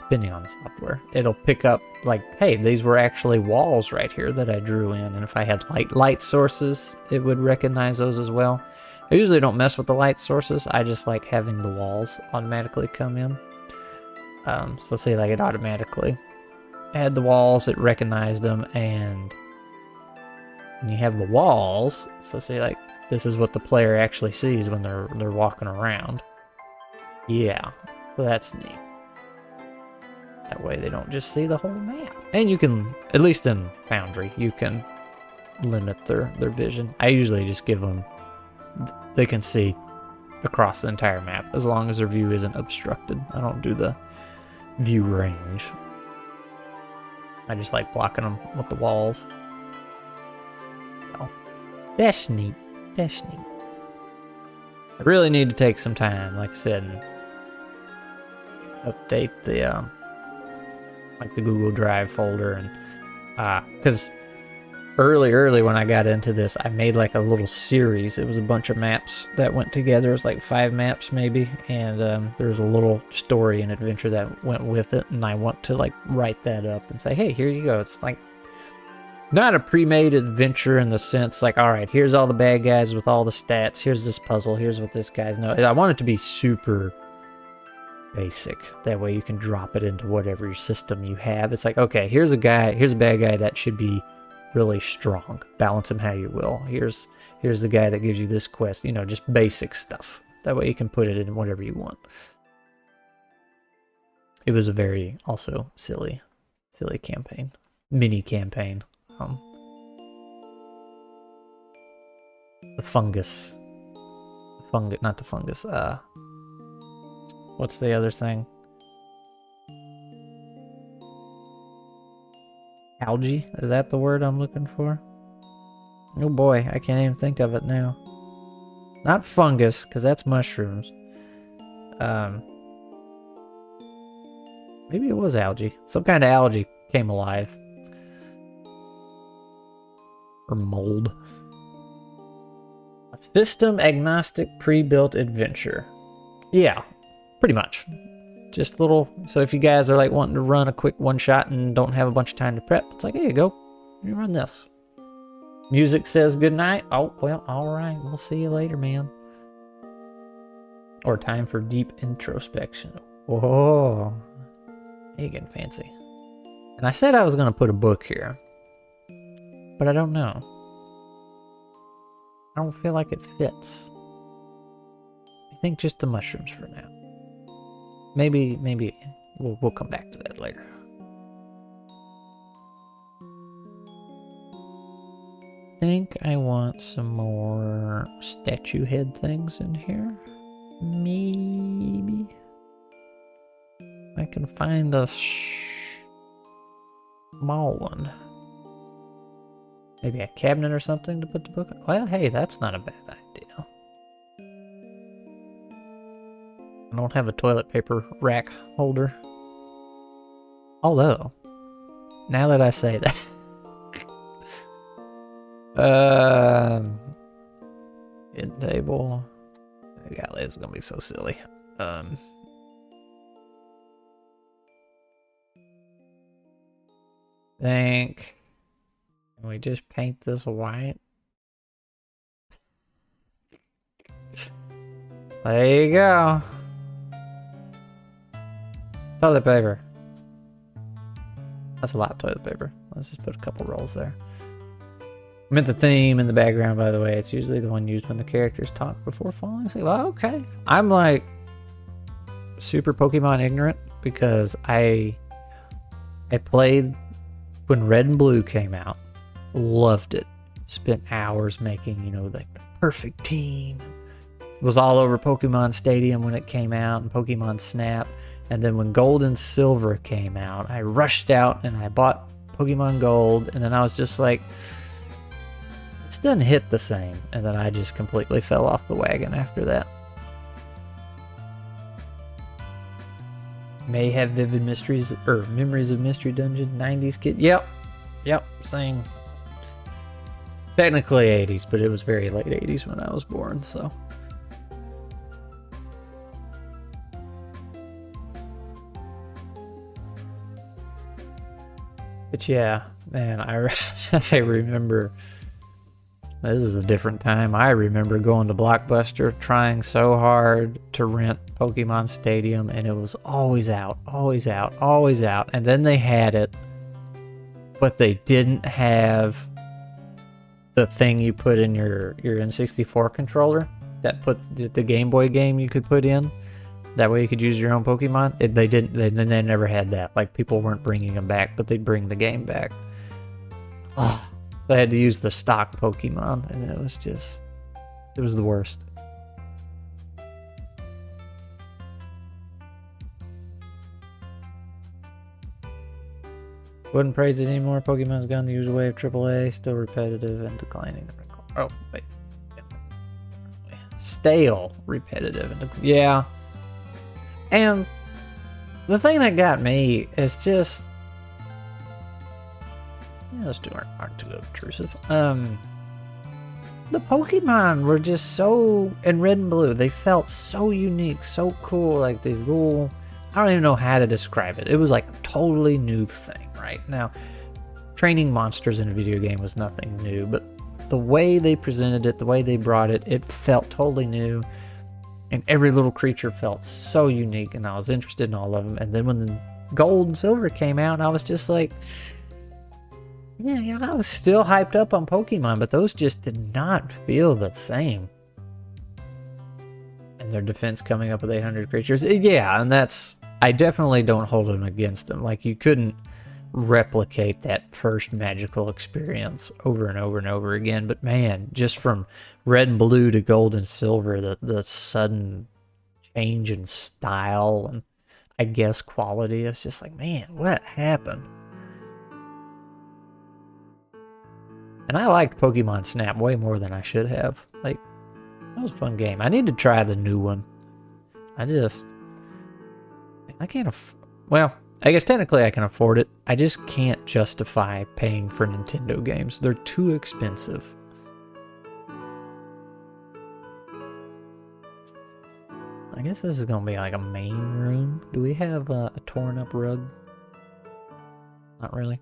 Speaker 1: depending on the software, it'll pick up like, hey, these were actually walls right here that I drew in, and if I had light sources, it would recognize those as well. I usually don't mess with the light sources. I just like having the walls automatically come in. So say like it automatically had the walls, it recognized them, and you have the walls, so say like this is what the player actually sees when they're walking around. Yeah, so that's neat. That way they don't just see the whole map. And you can, at least in Foundry, you can limit their vision. I usually just give them, they can see across the entire map as long as their view isn't obstructed. I don't do the view range. I just like blocking them with the walls. Oh, that's neat. That's neat. I really need to take some time, like I said, and update the like the Google Drive folder, and because early when I got into this, I made like a little series. It was a bunch of maps that went together. It was like 5 maps maybe, and there was a little story and adventure that went with it, and I want to like write that up and say, hey, here you go. It's like not a pre-made adventure in the sense like, all right, here's all the bad guys with all the stats, here's this puzzle, here's what this guy's know. I want it to be super basic. That way you can drop it into whatever system you have. It's like, okay, here's a bad guy that should be really strong. Balance him how you will. Here's the guy that gives you this quest. You know, just basic stuff. That way you can put it in whatever you want. It was a very also silly campaign, mini campaign. The fungus, not the fungus. What's the other thing? Algae? Is that the word I'm looking for? Oh boy, I can't even think of it now. Not fungus, because that's mushrooms. Maybe it was algae. Some kind of algae came alive. Or mold. A system agnostic pre-built adventure. Yeah, pretty much. Just little, so if you guys are like wanting to run a quick one shot and don't have a bunch of time to prep, it's like, here you go, you run this. Music says good night. Oh, well, all right, we'll see you later, man. Or time for deep introspection. Whoa, you getting fancy. And I said I was going to put a book here, but I don't know. I don't feel like it fits. I think just the mushrooms for now. Maybe we'll come back to that later. I think I want some more statue head things in here. Maybe I can find a small one. Maybe a cabinet or something to put the book on. Well, hey, that's not a bad idea. I don't have a toilet paper rack holder. Although, now that I say that, end table. Golly, it's gonna be so silly. Think. Can we just paint this white? There you go. Toilet paper. That's a lot of toilet paper. Let's just put a couple rolls there. I meant the theme in the background, by the way. It's usually the one used when the characters talk before falling asleep. Well, okay. I'm like super Pokemon ignorant because I played when Red and Blue came out. Loved it. Spent hours making, you know, like the perfect team. It was all over Pokemon Stadium when it came out and Pokemon Snap. And then when Gold and Silver came out, I rushed out and I bought Pokemon Gold. And then I was just like, This doesn't hit the same. And then I just completely fell off the wagon after that. May have vivid mysteries or memories of Mystery Dungeon. 90s kid. Yep. Yep. Same. Technically 80s, but it was very late 80s when I was born, so. But yeah, man, I remember, this is a different time. I remember going to Blockbuster, trying so hard to rent Pokemon Stadium, and it was always out, always out, always out. And then they had it, but they didn't have the thing you put in your N64 controller, that put the Game Boy game you could put in. That way you could use your own Pokemon. They never had that. Like, people weren't bringing them back, but they'd bring the game back. Oh, so I had to use the stock Pokemon, and it was the worst. Wouldn't praise it anymore. Pokemon's gone the usual way of AAA, still repetitive and declining. Oh, wait. Stale, repetitive, and yeah. And the thing that got me is just, those two aren't too obtrusive. The Pokemon were just so, in Red and Blue, they felt so unique, so cool, like these little, I don't even know how to describe it. It was like a totally new thing, right? Now, training monsters in a video game was nothing new, but the way they presented it, the way they brought it, it felt totally new. And every little creature felt so unique, and I was interested in all of them. And then when the Gold and Silver came out, I was just like, yeah, you know, I was still hyped up on Pokemon, but those just did not feel the same. And their defense coming up with 800 creatures. Yeah, and that's, I definitely don't hold them against them. Like, you couldn't replicate that first magical experience over and over and over again, but man, just from Red and Blue to Gold and Silver, the sudden change in style and I guess quality, it's just like, man, what happened? And I liked Pokemon Snap way more than I should have. Like, that was a fun game. I need to try the new one. I can't well, I guess technically I can afford it. I just can't justify paying for Nintendo games. They're too expensive. I guess this is going to be like a main room. Do we have a torn up rug? Not really.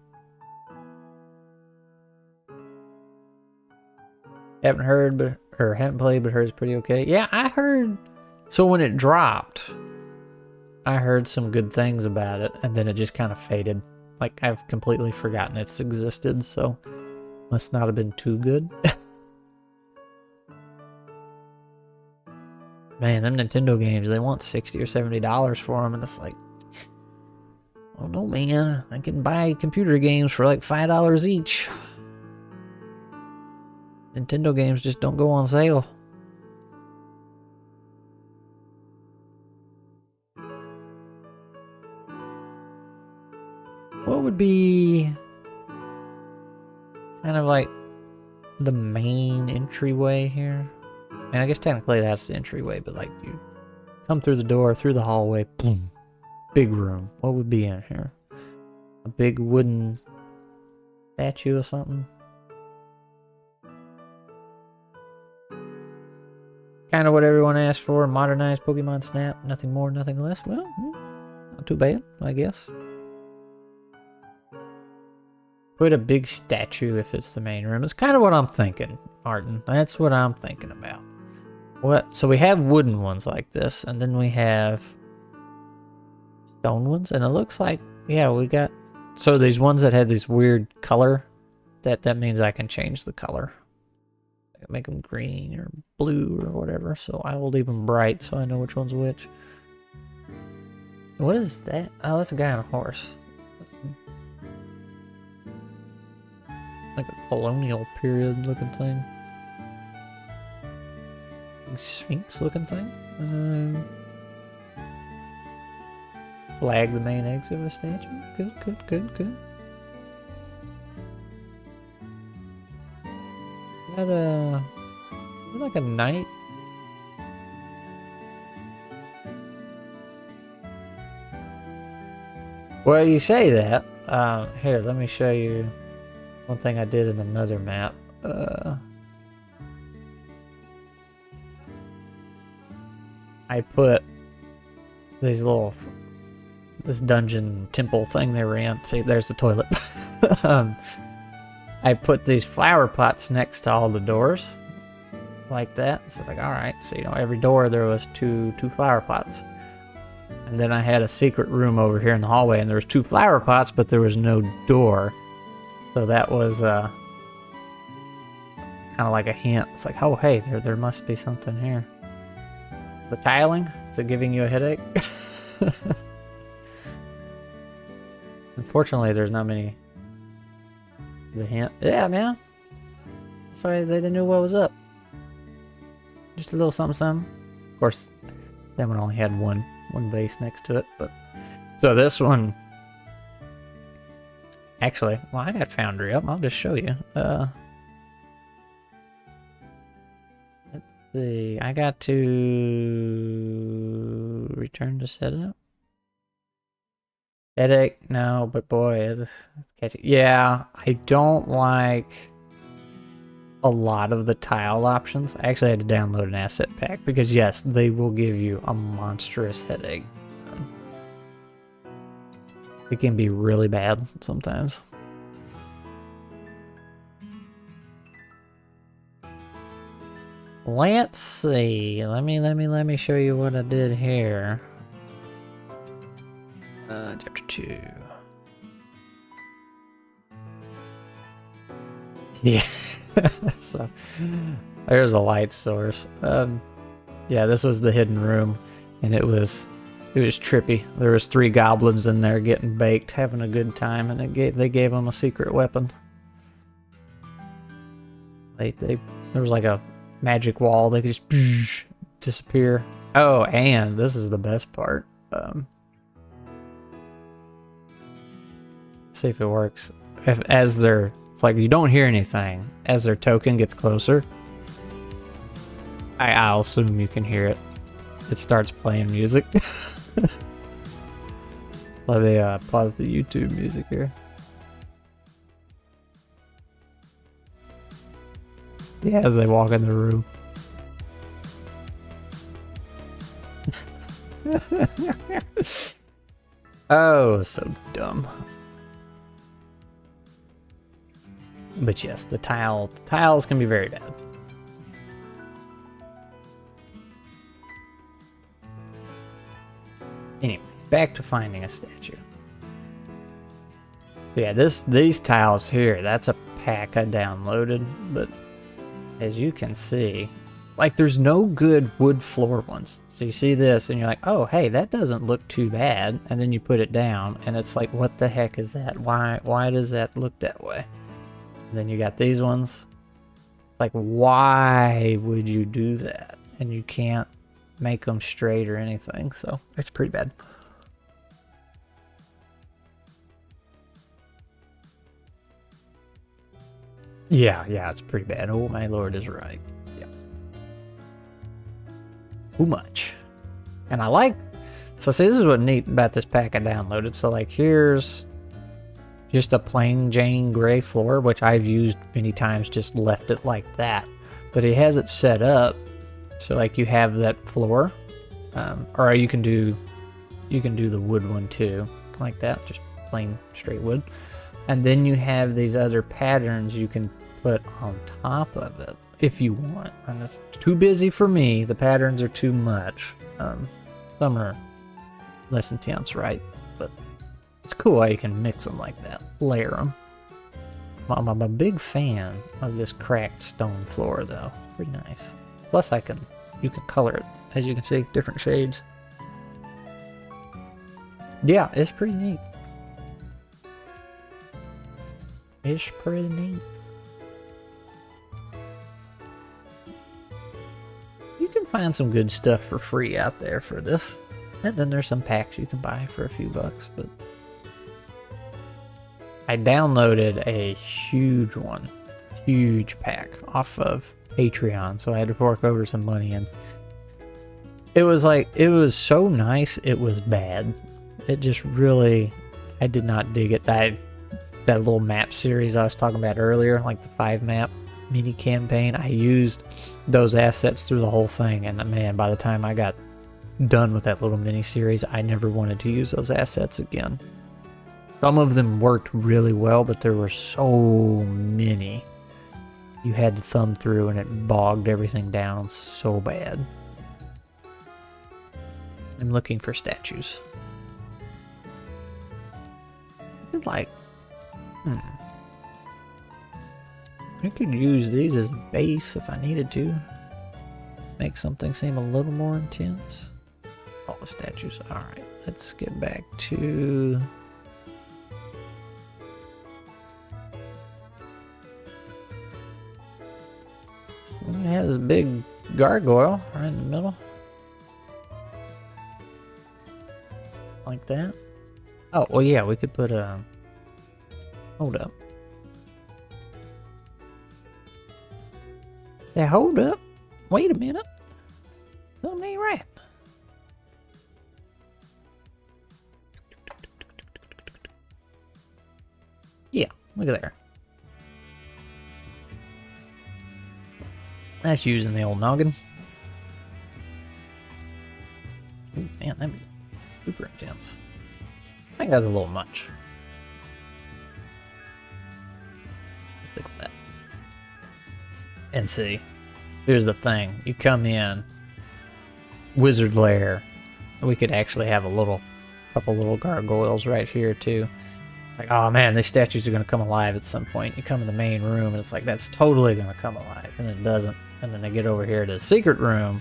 Speaker 1: Haven't heard, haven't played, but heard it's pretty okay. Yeah, I heard. So when it dropped, I heard some good things about it, and then it just kind of faded. Like, I've completely forgotten it's existed, so must not have been too good. Man, them Nintendo games, they want $60 or $70 for them, and it's like, oh no, man, I can buy computer games for like $5 each. Nintendo games just don't go on sale. What would be kind of like the main entryway here? And I guess technically that's the entryway, but like you come through the door, through the hallway, boom, big room. What would be in here? A big wooden statue or something? Kind of what everyone asked for, modernized Pokemon Snap, nothing more, nothing less. Well, not too bad, I guess. Put a big statue if it's the main room. It's kind of what I'm thinking, Martin. That's what I'm thinking about. What? So we have wooden ones like this, and then we have stone ones, and it looks like, yeah, we got, so these ones that have this weird color, that means I can change the color. I can make them green or blue or whatever, so I will leave them bright so I know which one's which. What is that? Oh, that's a guy on a horse. Like a colonial period looking thing. Sphinx looking thing. Flag the main exit of a statue. Good, good, good, good. Is that like a knight? Well, you say that. Here, let me show you one thing I did in another map. I put these this dungeon temple thing they were in. See, there's the toilet. I put these flower pots next to all the doors, like that. So it's like, all right. So every door there was two flower pots, and then I had a secret room over here in the hallway, and there was 2 flower pots, but there was no door. So that was kind of like a hint. It's like, oh hey, there must be something here. The tiling, is it giving you a headache? Unfortunately, there's not many. The hint, yeah, man. That's why they didn't know what was up. Just a little something. Of course, that one only had one base next to it. But so this one, actually, well, I got Foundry up. I'll just show you. Let's see. I got to return to setup. Headache? No, but boy, it's catchy. Yeah, I don't like a lot of the tile options. I actually had to download an asset pack because yes, they will give you a monstrous headache. It can be really bad sometimes. Let's see. Let me show you what I did here. Chapter 2. Yeah. So there's a light source. Yeah, this was the hidden room, and it was trippy. There was 3 goblins in there getting baked, having a good time, and they gave them a secret weapon. There was like a magic wall. They could just disappear. Oh, and this is the best part. See if it works. It's like you don't hear anything as their token gets closer. I'll assume you can hear it. It starts playing music. Let me pause the YouTube music here. Yeah, as they walk in the room. Oh, so dumb. But yes, the tiles can be very bad. Anyway, back to finding a statue. So yeah, these tiles here, that's a pack I downloaded, but as you can see, like there's no good wood floor ones. So you see this and you're like, oh hey, that doesn't look too bad, and then you put it down and it's like, what the heck is that? Why does that look that way? And then you got these ones. Like, why would you do that? And you can't make them straight or anything, so it's pretty bad. Yeah, it's pretty bad. Oh, my lord is right. Yeah. Too much. And I like... So see, this is what's neat about this pack I downloaded. So like, here's just a plain Jane gray floor, which I've used many times, just left it like that. But it has it set up so like you have that floor, or you can do the wood one too, like that, just plain straight wood. And then you have these other patterns you can put on top of it if you want. And it's too busy for me. The patterns are too much. Some are less intense, right? But it's cool how you can mix them like that, layer them. I'm a big fan of this cracked stone floor though. Pretty nice. Plus you can color it, as you can see, different shades. Yeah, it's pretty neat. It's pretty neat. You can find some good stuff for free out there for this. And then there's some packs you can buy for a few bucks, but I downloaded a huge one. huge pack off of Patreon, so I had to fork over some money, and it was like, it was so nice, it was bad. It just really, I did not dig it. That little map series I was talking about earlier, like the 5-map mini campaign, I used those assets through the whole thing, and man, by the time I got done with that little mini series, I never wanted to use those assets again. Some of them worked really well, but there were so many you had to thumb through, and it bogged everything down so bad. I'm looking for statues. Like, I could use these as a base if I needed to. Make something seem a little more intense. All the statues. Alright, let's get back to... We have this big gargoyle right in the middle. Like that. Oh, well, yeah, we could put a... Hold up. Say, hold up. Wait a minute. Something ain't right. Yeah, look at there. That's using the old noggin. Ooh, man, that'd be super intense. I think that's a little much. Look at that. And see, here's the thing. You come in, Wizard Lair. We could actually have a couple little gargoyles right here too. Like, oh man, these statues are going to come alive at some point. You come in the main room and it's like, that's totally going to come alive. And it doesn't. And then they get over here to the secret room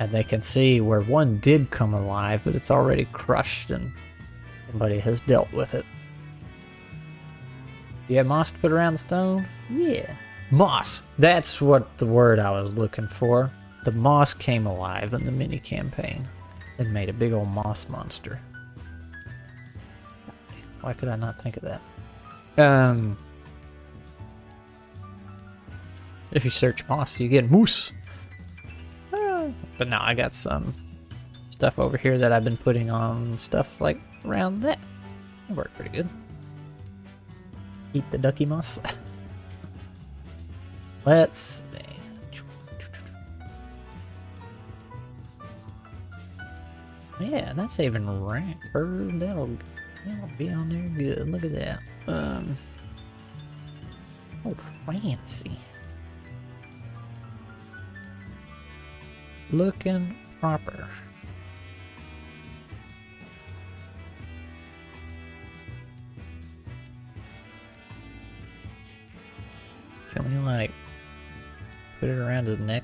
Speaker 1: and they can see where one did come alive, but it's already crushed and somebody has dealt with it. You have moss to put around the stone? Yeah. Moss. That's what the word I was looking for. The moss came alive in the mini campaign and made a big old moss monster. Why could I not think of that? If you search moss, you get moose. But now I got some stuff over here that I've been putting on stuff like around that. It worked pretty good. Eat the ducky moss. Let's see. Yeah, that's even rank. That'll be on there good. Look at that. Oh, fancy. Looking proper. Can we like put it around his neck?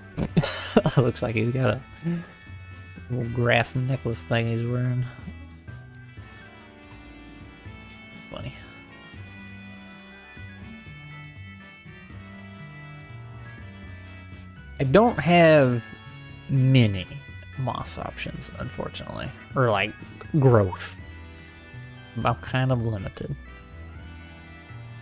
Speaker 1: Looks like he's got a little grass necklace thing he's wearing. It's funny. I don't have many moss options, unfortunately, or like growth. I'm kind of limited.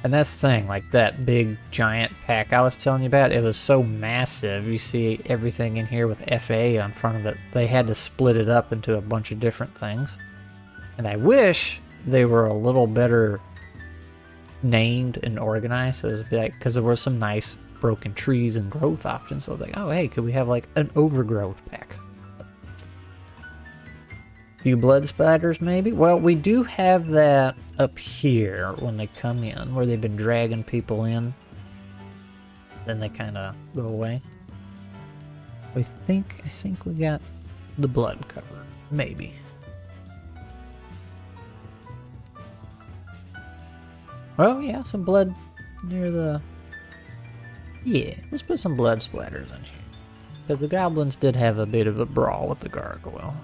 Speaker 1: And that's the thing, like that big giant pack I was telling you about, it was so massive. You see everything in here with FA on front of it. They had to split it up into a bunch of different things. And I wish they were a little better named and organized. So it was like, because there were some nice broken trees and growth options. So I was like, oh hey, could we have like an overgrowth pack? Few blood spiders maybe? Well, we do have that up here when they come in, where they've been dragging people in. Then they kind of go away. I think we got the blood covered. Maybe. Well, yeah, some blood near the... Yeah, let's put some blood splatters in here. Because the goblins did have a bit of a brawl with the gargoyle.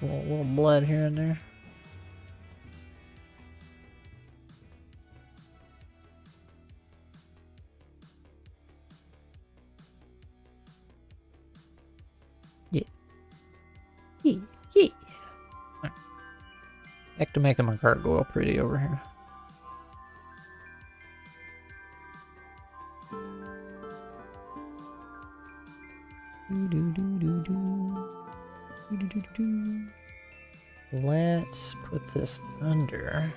Speaker 1: A little blood here and there. Yeah. Yeah. Yeah. Right. back to making my gargoyle pretty over here. Let's put this under.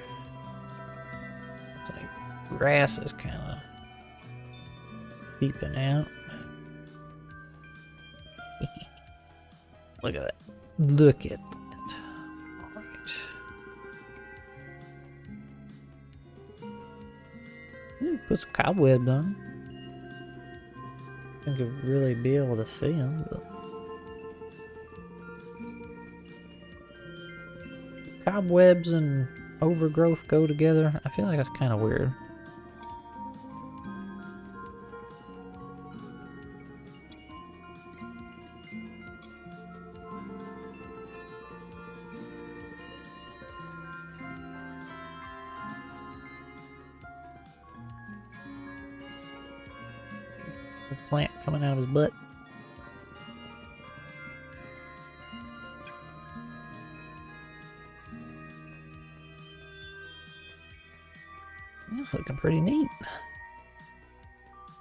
Speaker 1: It's like grass is kind of seeping out. Look at that. Look at that. Alright. Put some cobwebs on. I think you'd really be able to see them. But... cobwebs and overgrowth go together. I feel like that's kind of weird. Plant coming out of his butt. It's looking pretty neat.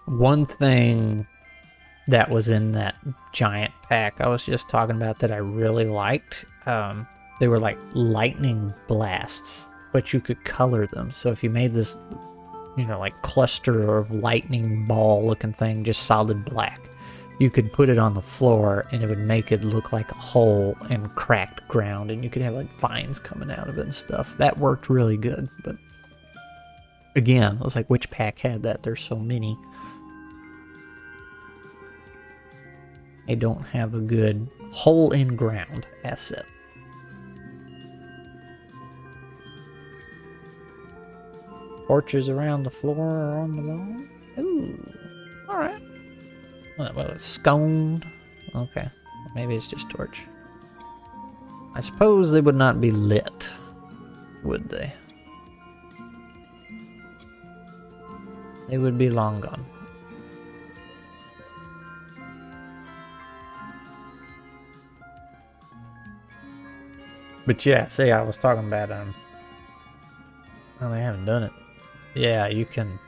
Speaker 1: One thing that was in that giant pack I was just talking about that I really liked, they were like lightning blasts, but you could color them. So if you made this, you know, like cluster of lightning ball looking thing, just solid black, you could put it on the floor and it would make it look like a hole in cracked ground, and you could have like vines coming out of it and stuff. That worked really good. But again, I was like, which pack had that? There's so many. I don't have a good hole in ground asset. Torches around the floor or on the walls. Ooh, alright. Well, it's sconed. Okay, maybe it's just torch. I suppose they would not be lit, would they? They would be long gone. But yeah, see, I was talking about, well, they haven't done it. Yeah, you can,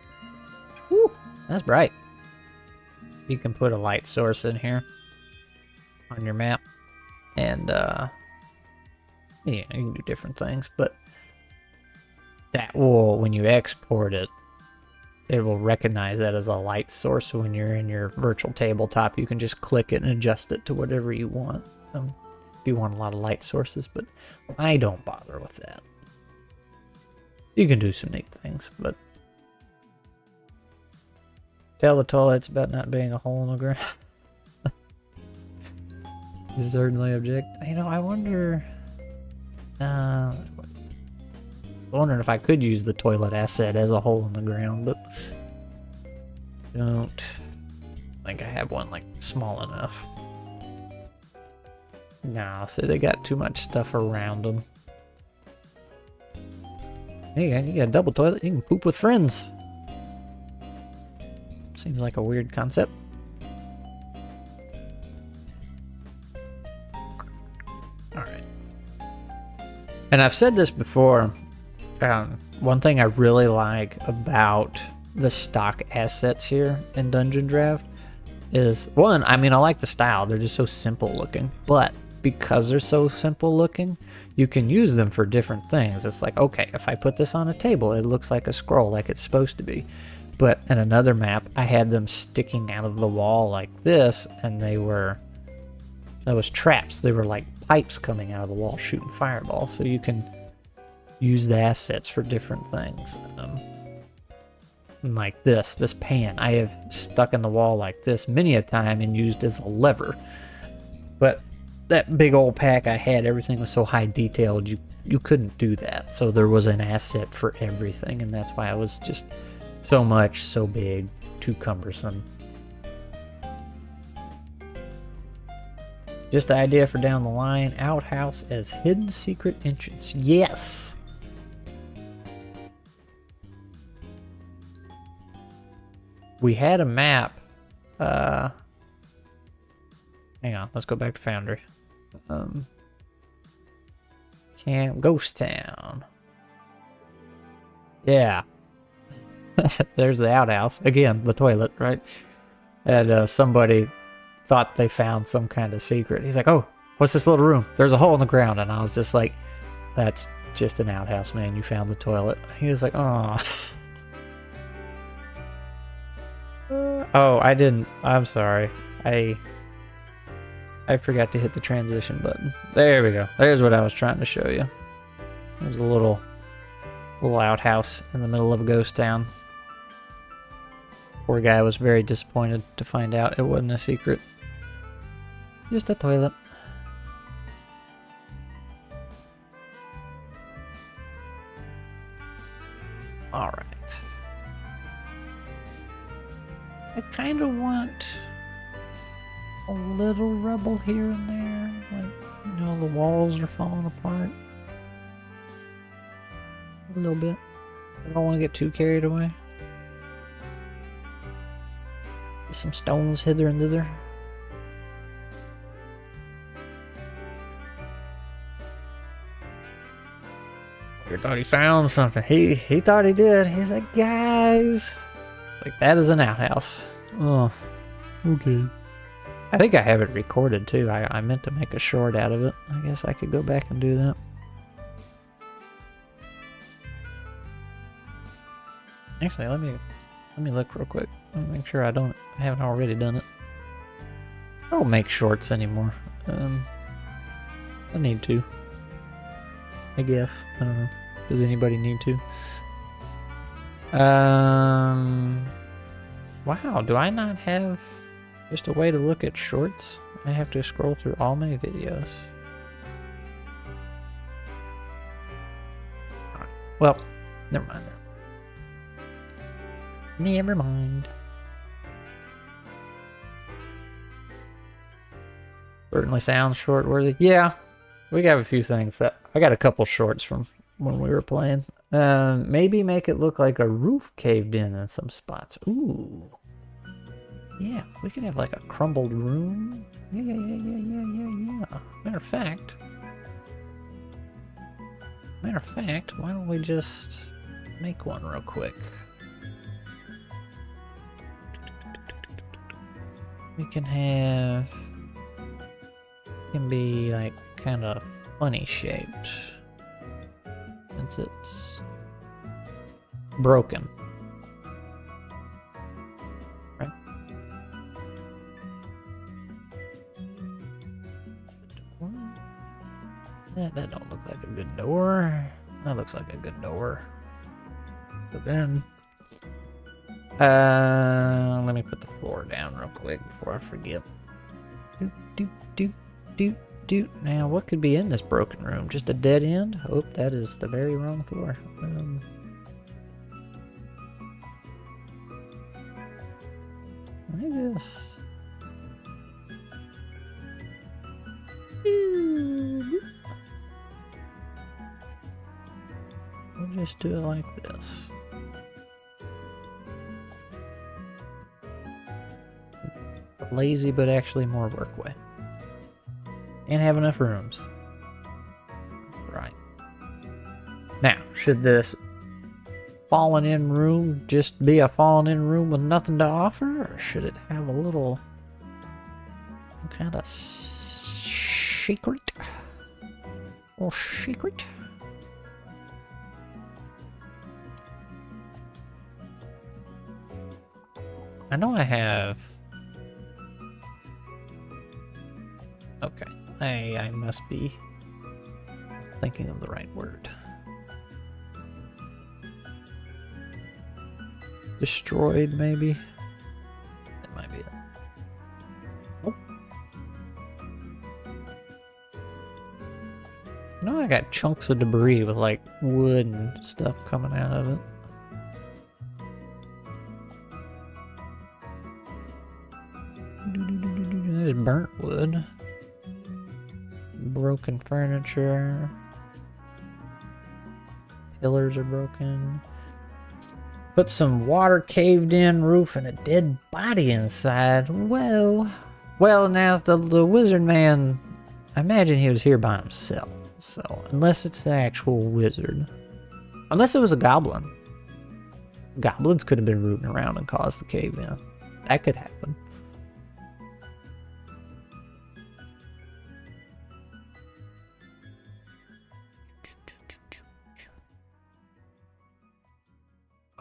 Speaker 1: woo, that's bright. You can put a light source in here on your map, and, yeah, you can do different things, but that will, when you export it, it will recognize that as a light source. So when you're in your virtual tabletop, you can just click it and adjust it to whatever you want. If you want a lot of light sources, but I don't bother with that. You can do some neat things, but tell the toilets about not being a hole in the ground. You certainly object. You know, I wonder. Wondering if I could use the toilet asset as a hole in the ground, but don't think I have one like small enough. Nah, so they got too much stuff around them. Hey, you got a double toilet, you can poop with friends. Seems like a weird concept. Alright. And I've said this before, one thing I really like about the stock assets here in Dungeon Draft is, one, I mean, I like the style. They're just so simple looking, but because they're so simple looking, you can use them for different things. It's like, okay, if I put this on a table, it looks like a scroll, like it's supposed to be. But in another map, I had them sticking out of the wall like this, and that was traps. They were like pipes coming out of the wall shooting fireballs. So you can use the assets for different things. Like this pan, I have stuck in the wall like this many a time and used as a lever. But that big old pack I had, everything was so high detailed, you couldn't do that. So there was an asset for everything, and that's why it was just so much, so big, too cumbersome. Just the idea for down the line, outhouse as hidden secret entrance. Yes! We had a map. Hang on, let's go back to Foundry. Camp Ghost Town. Yeah. There's the outhouse. Again, the toilet, right? And somebody thought they found some kind of secret. He's like, oh, what's this little room? There's a hole in the ground. And I was just like, that's just an outhouse, man. You found the toilet. He was like, oh. Oh, I didn't. I'm sorry. I forgot to hit the transition button. There we go. There's what I was trying to show you. There's a little outhouse in the middle of a ghost town. Poor guy was very disappointed to find out it wasn't a secret. Just a toilet. Alright. I kind of want a little rubble here and there. Like, you know, the walls are falling apart. A little bit. I don't want to get too carried away. Some stones hither and thither. He thought he found something. He thought he did. He's like, guys, like that is an outhouse. Oh, okay. I think I have it recorded too. I meant to make a short out of it. I guess I could go back and do that. Actually, let me look real quick. Let me make sure I haven't already done it. I don't make shorts anymore. I need to. I guess. I don't know. Does anybody need to? Wow, do I not have just a way to look at shorts? I have to scroll through all my videos. Alright, well, never mind that. Never mind. Certainly sounds short worthy. Yeah, we got a few things that I got a couple shorts from when we were playing. Maybe make it look like a roof caved in some spots. Ooh. Yeah, we could have like a crumbled room. Yeah. Matter of fact, why don't we just make one real quick? We can have, can be like kind of funny shaped since it's broken. Right? That don't look like a good door. That looks like a good door. But then let me put the floor down real quick before I forget. Doot. Now, what could be in this broken room? Just a dead end? Oh, that is the very wrong floor. I guess. We'll just do it like this. Lazy, but actually more work way. And have enough rooms. Right. Now, should this fallen in room just be a fallen in room with nothing to offer? Or should it have a little kind of secret? A little secret? I know I have. Okay. I must be thinking of the right word. Destroyed, maybe? That might be it. Oh. No, I got chunks of debris with like wood and stuff coming out of it. There's burnt wood. Broken furniture. Pillars are broken. Put some water caved in roof and a dead body inside. Well, now the wizard man, I imagine he was here by himself. So, unless it's the actual wizard. Unless it was a goblin. Goblins could have been rooting around and caused the cave in. That could happen.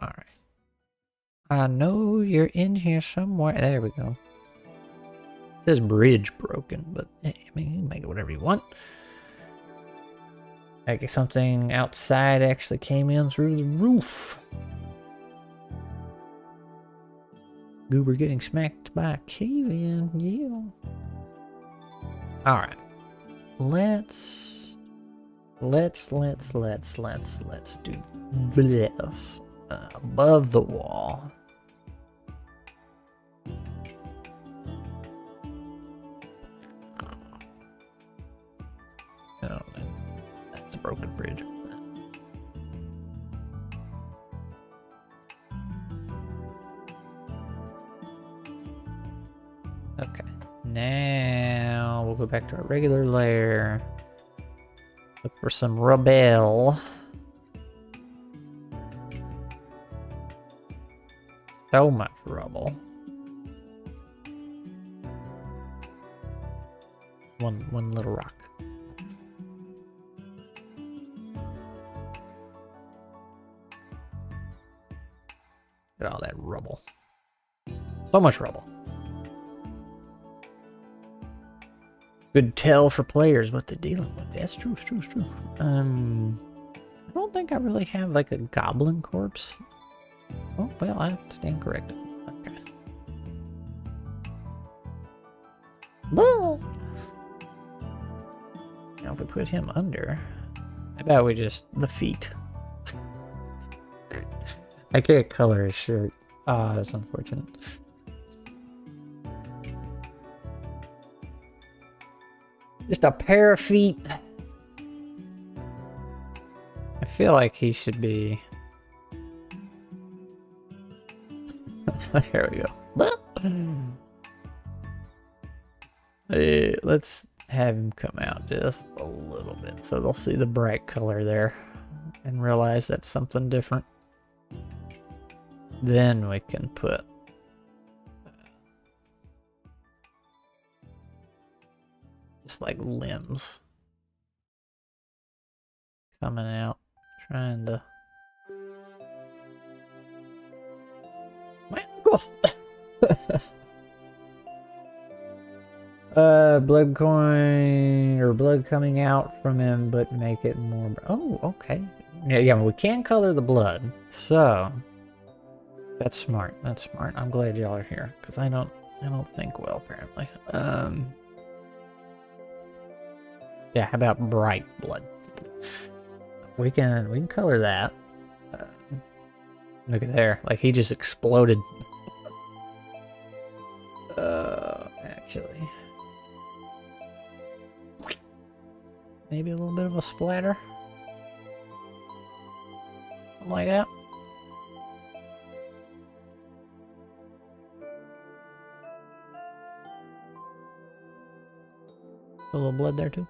Speaker 1: Alright. I know you're in here somewhere. There we go. It says bridge broken, but I mean, you can make it whatever you want. Like something outside actually came in through the roof. Goober getting smacked by a cave-in, yeah. Alright. Let's do this. Above the wall. Oh, that's a broken bridge. Okay, now we'll go back to our regular lair. Look for some rubble. So much rubble. One little rock. Look at all that rubble. So much rubble. Good tell for players what they're dealing with. That's true, it's true, it's true. I don't think I really have like a goblin corpse. Oh, well, I stand corrected. Okay. Now if we put him under, how about we just, the feet. I can't color his shirt. Ah, that's unfortunate. Just a pair of feet. I feel like he should be... There we go. Hey, let's have him come out just a little bit so they'll see the bright color there and realize that's something different. Then we can put just like limbs coming out, trying to... Blood coin or blood coming out from him, but make it more... Oh, okay. Yeah, we can color the blood, so that's smart. That's smart. I'm glad y'all are here because I don't think well apparently. Yeah, how about bright blood? We can color that. Look at there, like he just exploded. Actually, maybe a little bit of a splatter, something like that. A little blood there too.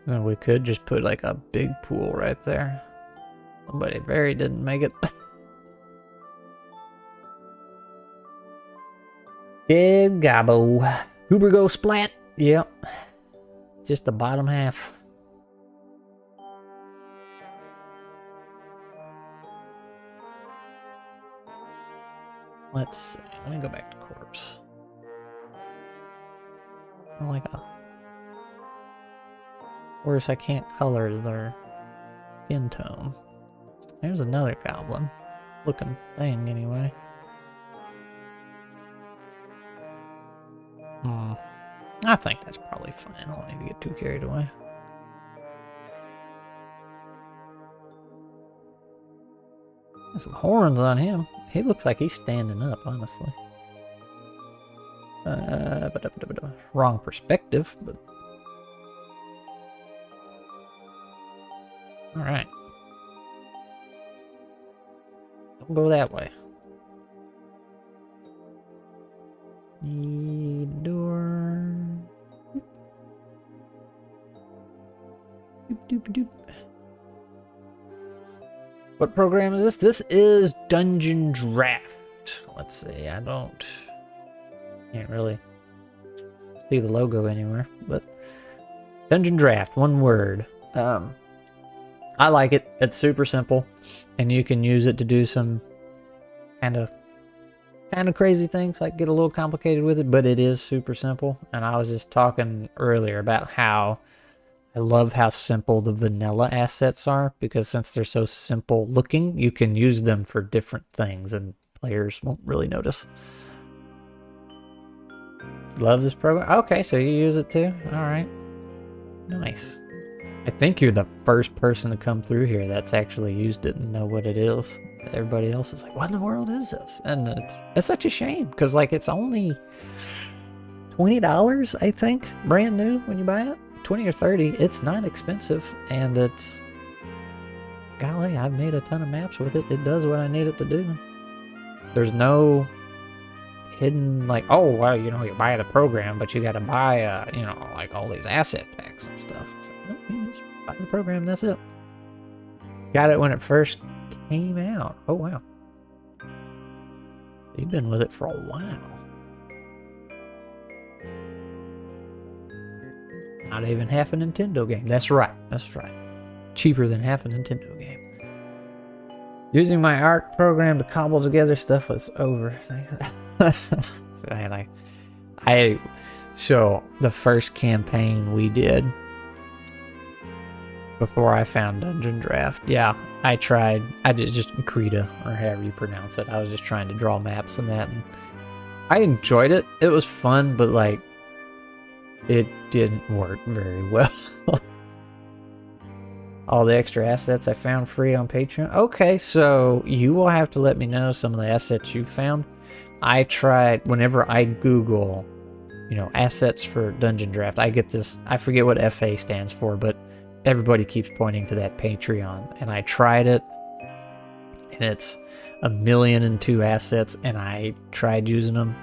Speaker 1: And we could just put like a big pool right there. Somebody very didn't make it. Dead gobbo. Goober go splat. Yep. Just the bottom half. Let's see. Let me go back to corpse. Oh my god. Of course, I can't color their skin tone. There's another goblin looking thing anyway. I think that's probably fine. I don't need to get too carried away. There's some horns on him. He looks like he's standing up, honestly. Wrong perspective, but... Alright. Don't go that way. Need door. What program is this? This is Dungeon Draft. Let's see. Can't really see the logo anywhere, but Dungeon Draft, one word. I like it. It's super simple, and you can use it to do some kind of crazy things, like get a little complicated with it, but it is super simple. And I was just talking earlier about how I love how simple the vanilla assets are, because since they're so simple looking, you can use them for different things and players won't really notice. Love this program. Okay, so you use it too? Alright. Nice. I think you're the first person to come through here that's actually used it and know what it is. Everybody else is like, what in the world is this? And it's such a shame, because like it's only $20, I think, brand new when you buy it. 20 or 30. It's not expensive, and it's, golly, I've made a ton of maps with it. It does what I need it to do. There's no hidden, like, oh, well, you know, you buy the program, but you got to buy, you know, like all these asset packs and stuff. So, no, you just buy the program, that's it. Got it when it first came out. Oh, wow. You've been with it for a while. Not even half a Nintendo game. That's right. That's right. Cheaper than half a Nintendo game. Using my art program to cobble together stuff was over. And so the first campaign we did before I found Dungeon Draft, yeah, I did just Krita, or however you pronounce it. I was just trying to draw maps and that, and I enjoyed it. It was fun, but like, it didn't work very well. All the extra assets I found free on Patreon. Okay, so you will have to let me know some of the assets you found. I tried, whenever I Google, you know, assets for Dungeon Draft, I get this, I forget what FA stands for, but everybody keeps pointing to that Patreon. And I tried it, and it's 1,000,002 assets, and I tried using them,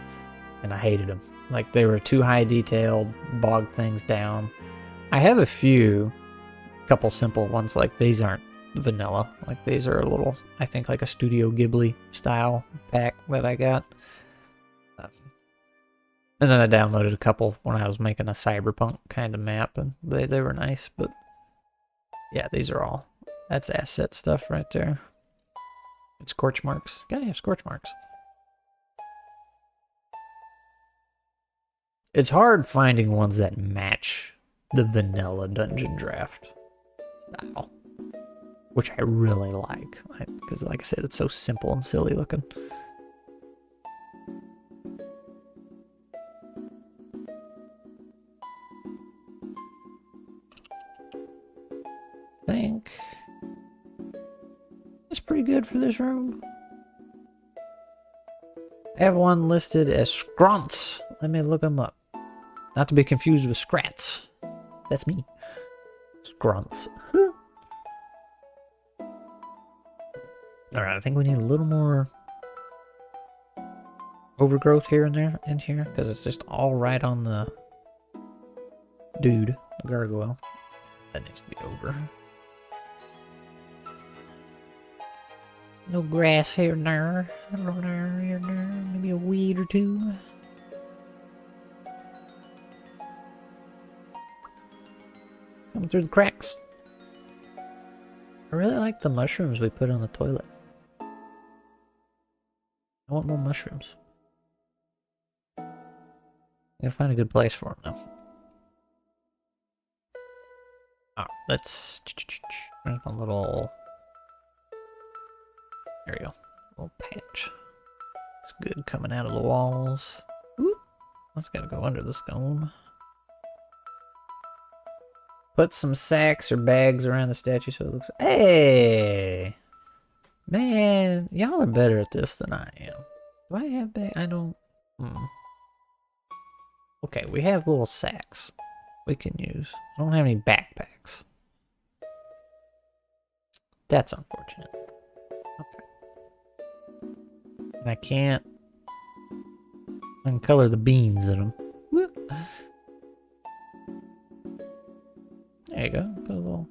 Speaker 1: and I hated them. Like, they were too high detailed, bogged things down. I have a couple simple ones, like these aren't vanilla. Like, these are a little, I think, like a Studio Ghibli style pack that I got. And then I downloaded a couple when I was making a cyberpunk kind of map, and they were nice, but yeah, these are all, that's asset stuff right there. It's scorch marks. Gotta have scorch marks. It's hard finding ones that match the vanilla Dungeon Draft style, which I really like, because like I said, it's so simple and silly looking. I think it's pretty good for this room. I have one listed as Scrunts. Let me look them up. Not to be confused with Scrats. That's me. Scrunts. Alright, I think we need a little more overgrowth here and there in here, because it's just all right on the dude, the gargoyle. That needs to be over. No grass here and there. Maybe a weed or two. Coming through the cracks. I really like the mushrooms we put on the toilet. I want more mushrooms. Gotta find a good place for them, though. Alright, let's... Where's my little... There we go. Little patch. It's good coming out of the walls. Whoop. That's gotta go under the stone. Put some sacks or bags around the statue so it looks... Hey! Man, y'all are better at this than I am. Do I have bags? I don't... Okay, we have little sacks we can use. I don't have any backpacks. That's unfortunate. Okay. And I can't uncolor the beans in them. There you go. Put a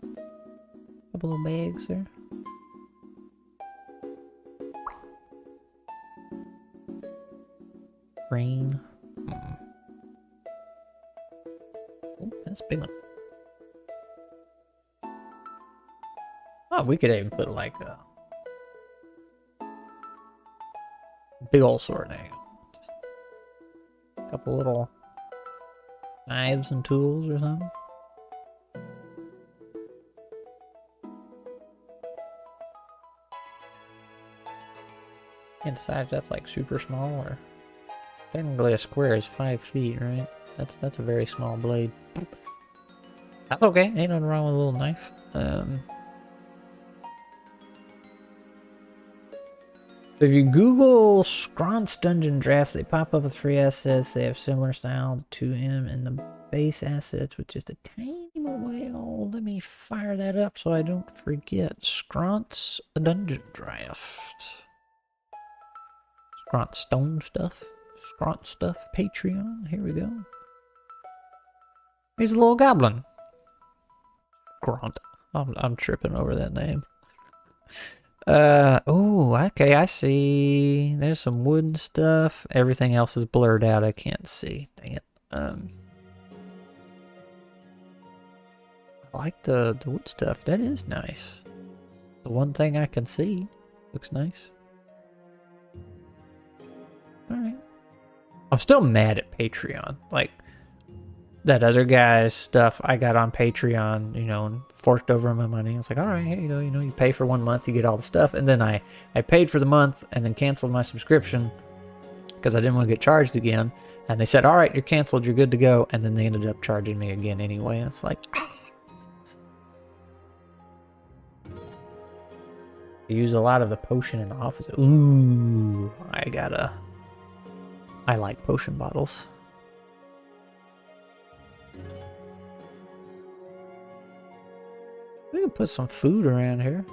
Speaker 1: couple little bags there. Rain. Oh, that's a big one. Oh, we could even put like a big old sword there. Just a couple little knives and tools or something. Can't decide if that's like super small or technically a square is 5 feet, right? That's a very small blade. That's okay. Ain't nothing wrong with a little knife. If you Google Scront's Dungeon Draft, they pop up with free assets. They have similar style to him and the base assets with just a tiny more well. Let me fire that up so I don't forget. Scront's Dungeon Draft. Scront Stone Stuff. Scront Stuff Patreon. Here we go. He's a little goblin. Scront. I'm tripping over that name. Oh, okay, I see. There's some wooden stuff. Everything else is blurred out. I can't see. Dang it. I like the wood stuff. That is nice. The one thing I can see looks nice. Alright. I'm still mad at Patreon. Like, that other guy's stuff I got on Patreon, you know, and forked over my money. It's like, all right, here you go. You know, you pay for 1 month, you get all the stuff. And then I paid for the month and then canceled my subscription because I didn't want to get charged again. And they said, all right, you're canceled, you're good to go. And then they ended up charging me again anyway. And it's like, I use a lot of the potion in the office. Ooh, I like potion bottles. We can put some food around here.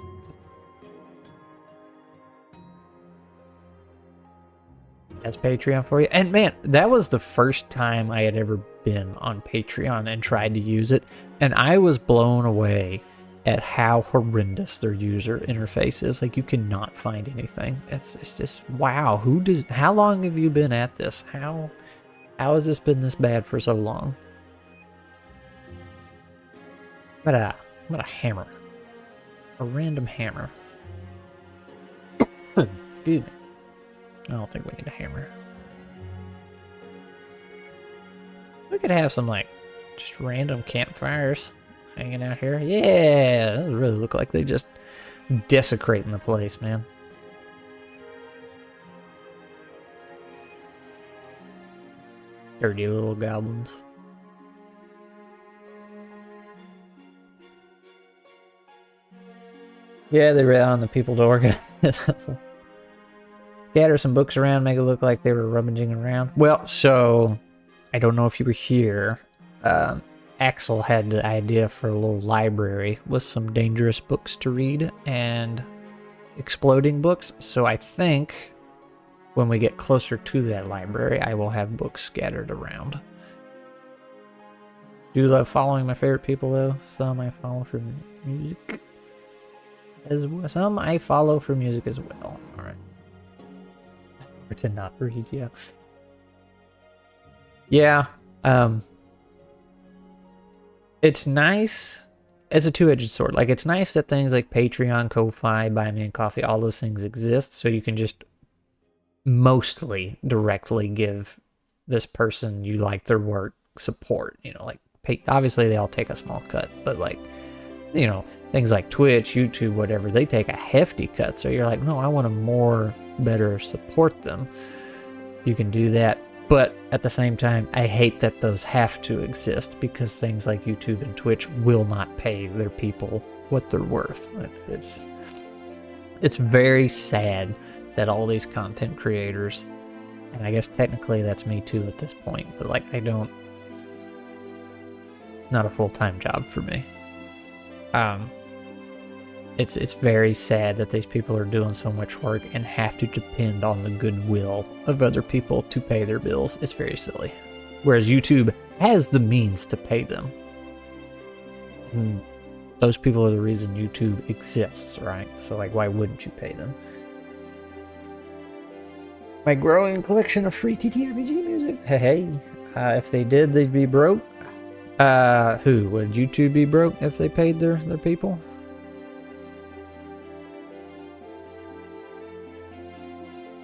Speaker 1: That's Patreon for you. And man, that was the first time I had ever been on Patreon and tried to use it. And I was blown away at how horrendous their user interface is. Like, you cannot find anything. It's just, wow. How long have you been at this? How has this been this bad for so long? What a hammer. A random hammer. Excuse me. I don't think we need a hammer. We could have some, like, just random campfires hanging out here. Yeah! Those really look like they just desecrating the place, man. Dirty little goblins. Yeah, they rely on the people to organize. Scatter some books around, make it look like they were rummaging around. Well, so, I don't know if you were here. Axel had the idea for a little library with some dangerous books to read and exploding books. So I think when we get closer to that library, I will have books scattered around. Do love following my favorite people, though. Some I follow for music as well. Some I follow for music as well. All right. Pretend not to read, yeah. Yeah. It's nice. It's a two-edged sword. Like, it's nice that things like Patreon, Ko-Fi, Buy Me a Coffee, all those things exist, so you can just mostly directly give this person you like their work support. You know, like, obviously they all take a small cut, but, like, you know, things like Twitch, YouTube, whatever, they take a hefty cut. So you're like, no, I want to better support them. You can do that. But at the same time, I hate that those have to exist because things like YouTube and Twitch will not pay their people what they're worth. It's very sad that all these content creators, and I guess technically that's me too at this point, but like it's not a full-time job for me. It's very sad that these people are doing so much work and have to depend on the goodwill of other people to pay their bills. It's very silly. Whereas YouTube has the means to pay them. And those people are the reason YouTube exists, right? So, like, why wouldn't you pay them? My growing collection of free TTRPG music. Hey, if they did, they'd be broke. Who? Would YouTube be broke if they paid their people?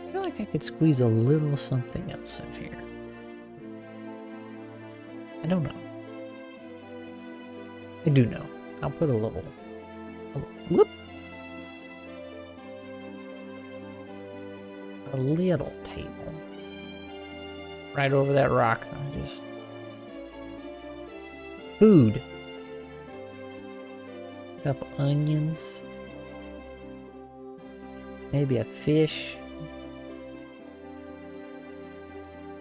Speaker 1: I feel like I could squeeze a little something else in here. I don't know. I do know. I'll put a little whoop. A little table. Right over that rock. Just food. A couple onions. Maybe a fish.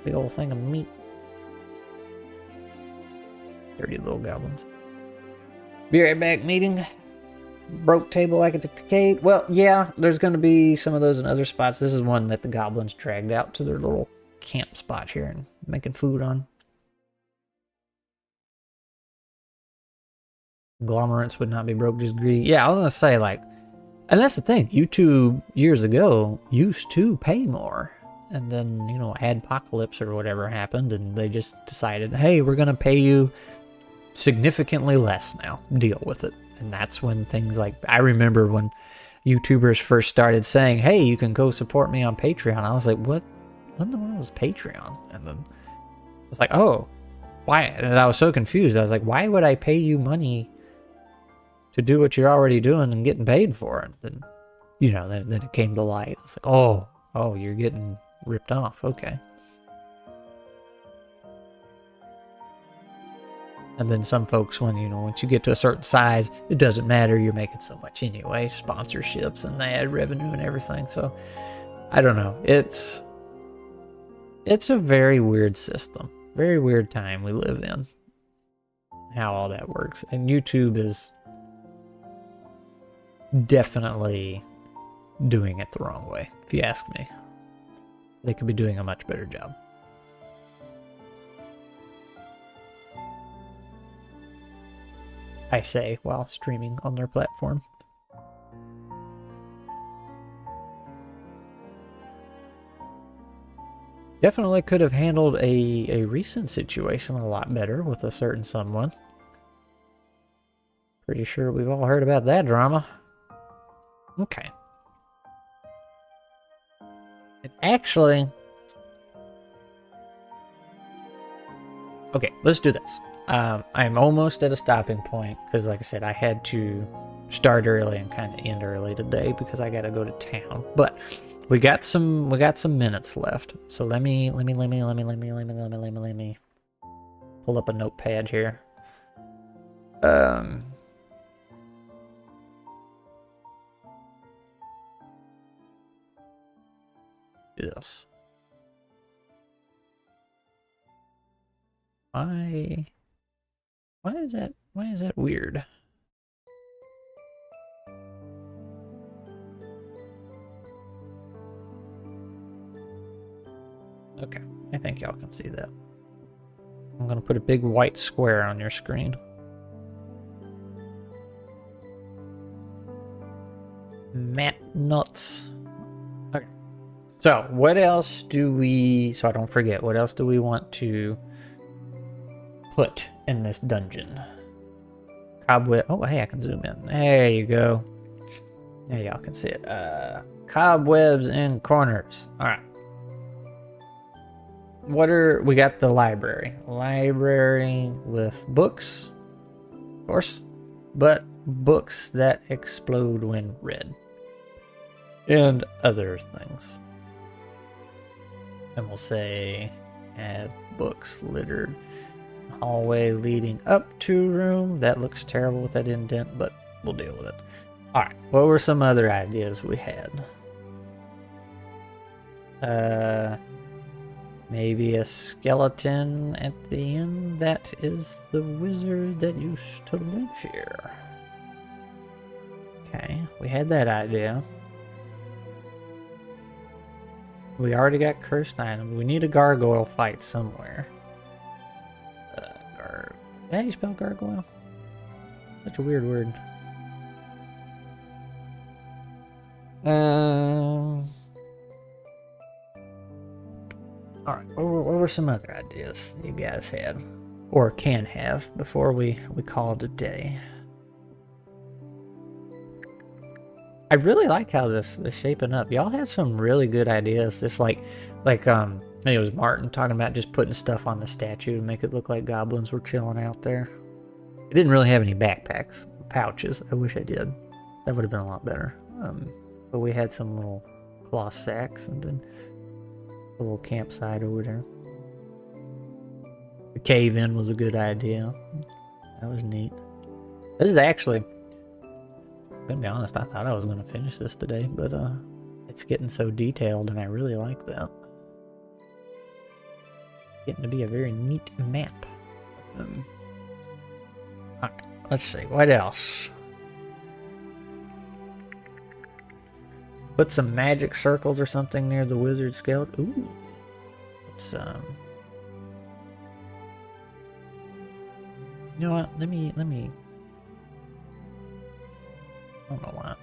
Speaker 1: Big old thing of meat. Dirty little goblins. Be right back, meeting. Broke table like a decayed. Well, yeah, there's going to be some of those in other spots. This is one that the goblins dragged out to their little camp spot here and making food on. Conglomerates would not be broke, just greedy. Yeah, I was going to say, like, and that's the thing. YouTube years ago used to pay more. And then, you know, adpocalypse or whatever happened, and they just decided, hey, we're going to pay you significantly less now. Deal with it. And that's when things like, I remember when YouTubers first started saying, hey, you can go support me on Patreon. I was like, what in the world is Patreon? And then it's like, oh, why? And I was so confused. I was like, why would I pay you money to do what you're already doing and getting paid for it? And then, you know, then it came to light. It's like, oh, you're getting ripped off. Okay. And then some folks, once you get to a certain size, it doesn't matter. You're making so much anyway. Sponsorships and ad revenue and everything. So, I don't know. It's a very weird system. Very weird time we live in. How all that works. And YouTube is definitely doing it the wrong way, if you ask me. They could be doing a much better job. I say, while streaming on their platform. Definitely could have handled a recent situation a lot better with a certain someone. Pretty sure we've all heard about that drama. Okay. And actually... Okay, let's do this. I'm almost at a stopping point because, like I said, I had to start early and kind of end early today because I got to go to town. But we got some minutes left. So let me pull up a notepad here. Do this. Why is that weird? Okay, I think y'all can see that. I'm gonna put a big white square on your screen. Map nuts. Okay. So what else do we, so I don't forget, what else do we want to put in this dungeon? Cobweb. Oh, hey, I can zoom in. There you go. There y'all can see it. Cobwebs in corners. All right. We got the library. Library with books, of course, but books that explode when read. And other things. And we'll say, have books littered. Hallway leading up to room. That looks terrible with that indent, but we'll deal with it. Alright, what were some other ideas we had? Maybe a skeleton at the end. That is the wizard that used to live here. Okay, we had that idea. We already got cursed items. We need a gargoyle fight somewhere. How do you spell gargoyle? Such a weird word. Alright, what were some other ideas you guys had? Or can have before we call it a day? I really like how this is shaping up. Y'all had some really good ideas. Just like I think it was Martin talking about just putting stuff on the statue to make it look like goblins were chilling out there. It didn't really have any backpacks, pouches. I wish I did. That would have been a lot better. But we had some little cloth sacks and then a little campsite over there. The cave-in was a good idea. That was neat. This is actually, to be honest, I thought I was going to finish this today, but it's getting so detailed and I really like that. Getting to be a very neat map. Alright, let's see, what else? Put some magic circles or something near the wizard skeleton. Ooh. Let's you know what? Let me I don't know why.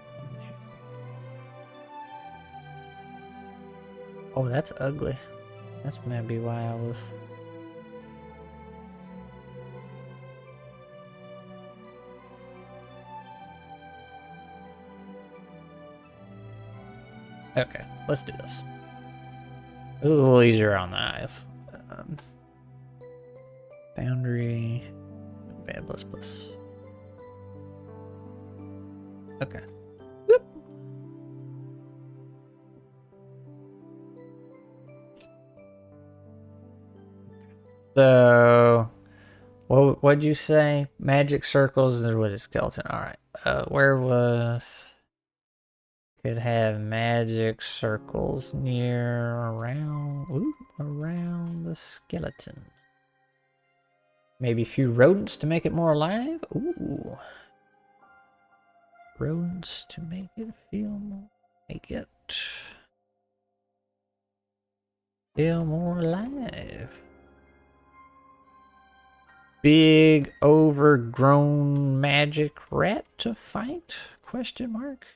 Speaker 1: Oh, that's ugly. That's maybe why I was. Okay, let's do this. This is a little easier on the eyes. Boundary. Bad plus. Okay. Whoop. So, what'd you say? Magic circles and with a skeleton. All right. Where was? Could have magic circles near around the skeleton. Maybe a few rodents to make it more alive. Ooh. Rodents to make it feel more alive. Big overgrown magic rat to fight? Question mark.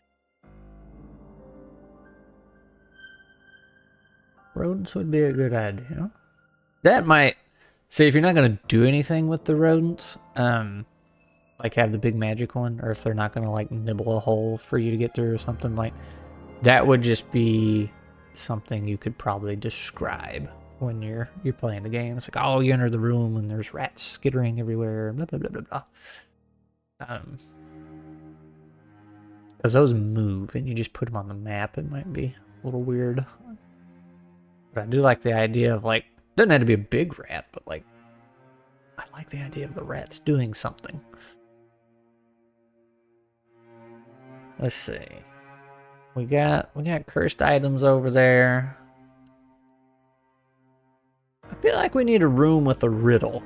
Speaker 1: Rodents would be a good idea. That might see if you're not gonna do anything with the rodents, like have the big magic one, or if they're not gonna like nibble a hole for you to get through or something, like that would just be something you could probably describe when you're playing the game. It's like, oh, you enter the room and there's rats skittering everywhere, blah blah blah blah blah. Because those move and you just put them on the map, it might be a little weird. But I do like the idea of like, doesn't have to be a big rat, but like, I like the idea of the rats doing something. Let's see. We got cursed items over there. I feel like we need a room with a riddle.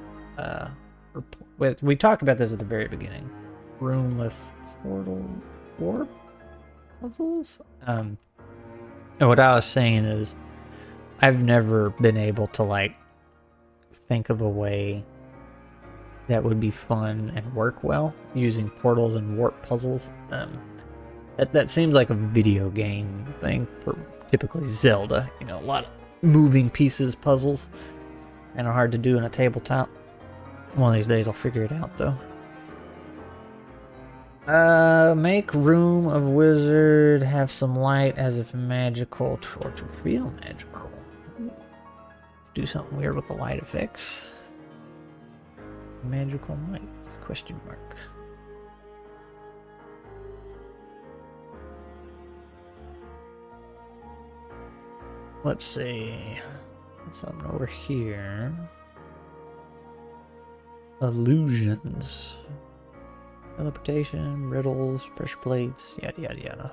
Speaker 1: We talked about this at the very beginning. Room with portal or puzzles. And what I was saying is, I've never been able to like think of a way that would be fun and work well using portals and warp puzzles. That seems like a video game thing for typically Zelda. You know, a lot of moving pieces puzzles, and are hard to do in a tabletop. One of these days I'll figure it out though. Make room of wizard have some light as if magical or to feel magical. Do something weird with the light effects. Magical light? Question mark. Let's see. Something over here. Illusions. Teleportation, riddles, pressure plates, yada yada yada.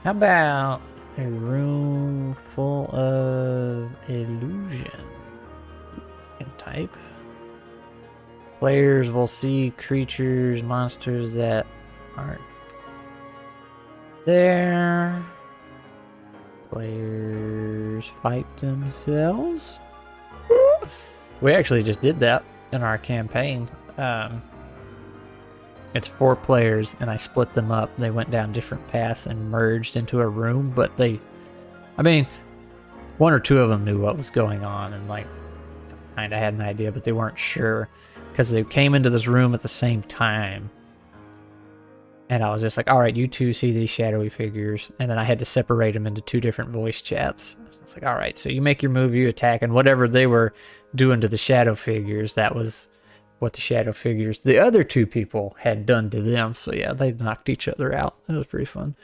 Speaker 1: How about a room full of illusion? I can type. Players will see creatures, monsters that aren't there. Players fight themselves. We actually just did that in our campaign. It's 4 players, and I split them up. They went down different paths and merged into a room, but I mean, 1 or 2 of them knew what was going on and like kind of had an idea, but they weren't sure because they came into this room at the same time. And I was just like, all right, you two see these shadowy figures. And then I had to separate them into 2 different voice chats. It's like, all right, so you make your move, you attack, and whatever they were doing to the shadow figures, that was what the shadow figures, the other 2 people, had done to them. So yeah, they knocked each other out. It was pretty fun.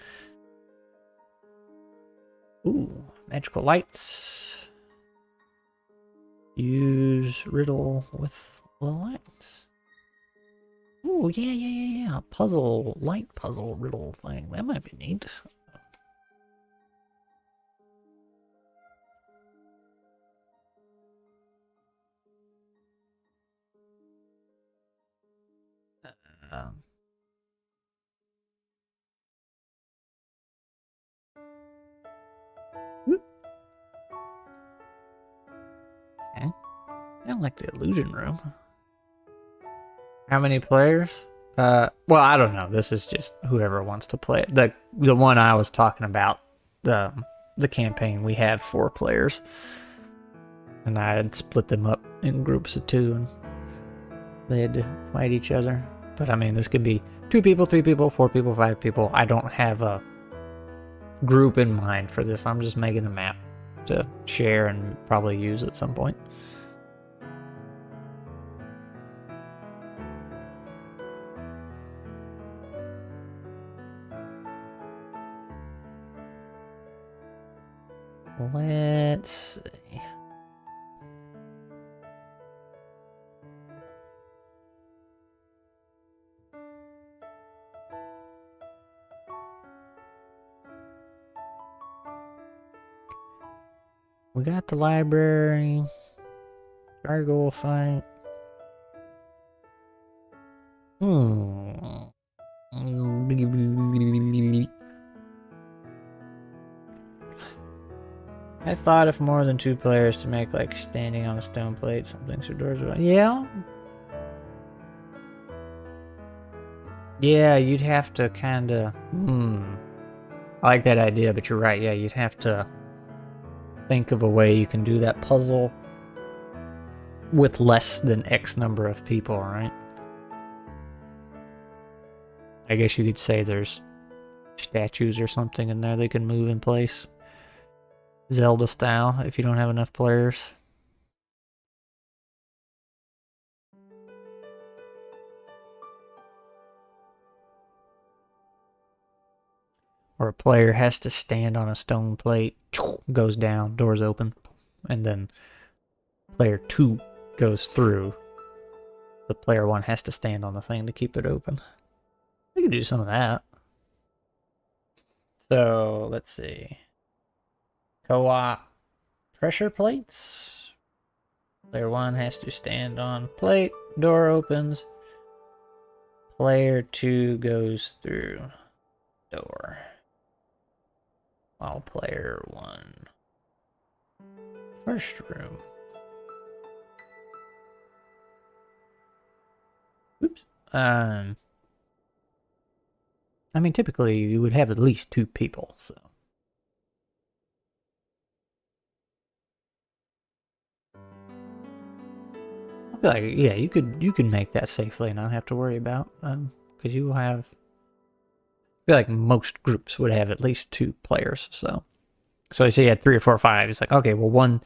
Speaker 1: Ooh, magical lights. Use riddle with the lights. Ooh, yeah. Puzzle, light puzzle riddle thing. That might be neat. Okay. I don't like the illusion room. How many players? Well, I don't know. This is just whoever wants to play it. The one I was talking about, the campaign, we had 4 players. And I had split them up in groups of 2, and they had to fight each other. But I mean, this could be 2 people, 3 people, 4 people, 5 people. I don't have a group in mind for this. I'm just making a map to share and probably use at some point. Let's see. We got the library, gargoyle fight. I thought if more than 2 players to make like standing on a stone plate, something so doors are... Yeah. Yeah, you'd have to kind of... I like that idea, but you're right. Yeah, you'd have to think of a way you can do that puzzle with less than X number of people, right? I guess you could say there's statues or something in there they can move in place. Zelda style, if you don't have enough players. Or a player has to stand on a stone plate, goes down, doors open, and then player 2 goes through. The player 1 has to stand on the thing to keep it open. We could do some of that. So, let's see. Co-op pressure plates. Player 1 has to stand on plate, door opens. Player 2 goes through door. While player 1 first room. Oops. I mean, typically you would have at least 2 people, so. I feel like, yeah, you could make that safely and not have to worry about, because you have... I feel like most groups would have at least 2 players, so. So I say you had 3 or 4 or 5. It's like, okay, well, 1...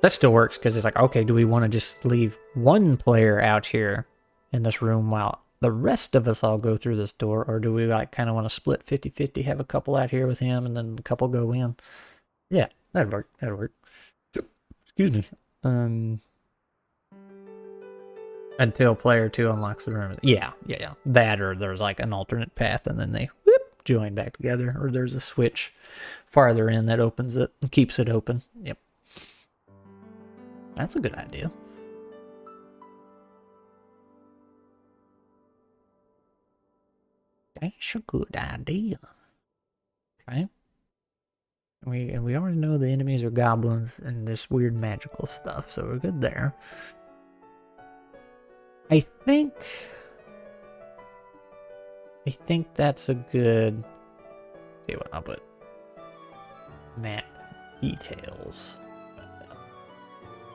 Speaker 1: That still works, because it's like, okay, do we want to just leave 1 player out here in this room while the rest of us all go through this door, or do we like kind of want to split 50-50, have a couple out here with him, and then a couple go in? Yeah, that'd work. That'd work. Excuse me. Until player 2 unlocks the room. Yeah. That, or there's like an alternate path, and then they join back together, or there's a switch farther in that opens it and keeps it open. Yep. That's a good idea. That's a good idea. Okay. We already know the enemies are goblins and this weird magical stuff, so we're good there. I think I think that's a good... See what I'll put. Map details.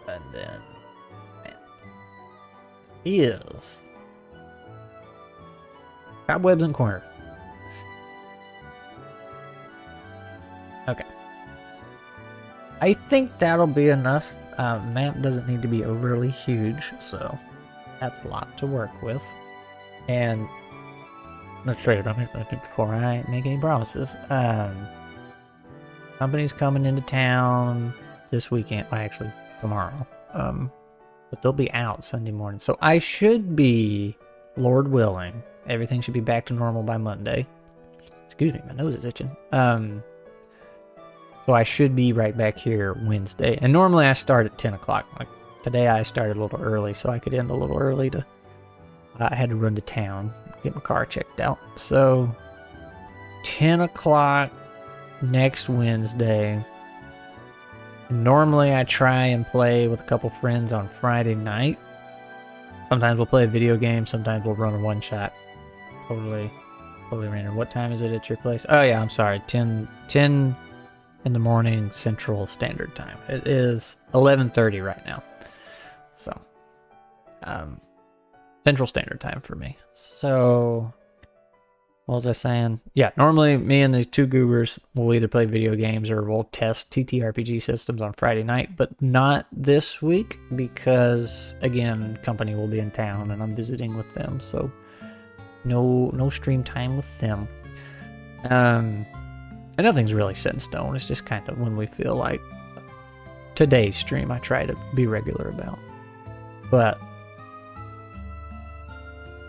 Speaker 1: And then map is cobwebs and corner. Okay. I think that'll be enough. Map doesn't need to be overly huge, so that's a lot to work with. And let's try it before I make any promises. Company's coming into town this weekend. Well, actually, tomorrow. But they'll be out Sunday morning. So I should be, Lord willing, everything should be back to normal by Monday. Excuse me, my nose is itching. So I should be right back here Wednesday. And normally I start at 10 o'clock. Like today I started a little early, so I could end a little early to... I had to run to town, get my car checked out. So 10 o'clock next Wednesday. Normally I try and play with a couple friends on Friday night. Sometimes we'll play a video game, sometimes we'll run a one-shot. Totally random. What time is it at your place? Oh yeah, I'm sorry. 10 in the morning Central Standard Time. It is 11:30 right now. So, Central Standard Time for me. So, what was I saying? Yeah, normally me and these two goobers will either play video games or we'll test TTRPG systems on Friday night, but not this week because, again, company will be in town and I'm visiting with them, so no stream time with them. And nothing's really set in stone. It's just kind of when we feel like. Today's stream I try to be regular about. But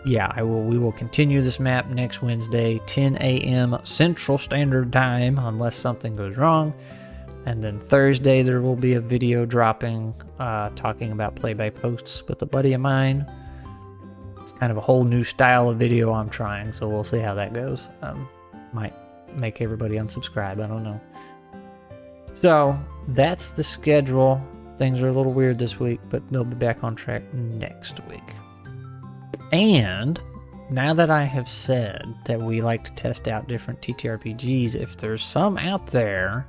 Speaker 1: yeah, we will continue this map next Wednesday, 10 a.m. Central Standard Time, unless something goes wrong. And then Thursday there will be a video dropping talking about play-by-posts with a buddy of mine. It's kind of a whole new style of video I'm trying, so we'll see how that goes. Might make everybody unsubscribe, I don't know. So that's the schedule. Things are a little weird this week, but they'll be back on track next week. And now that I have said that we like to test out different TTRPGs, if there's some out there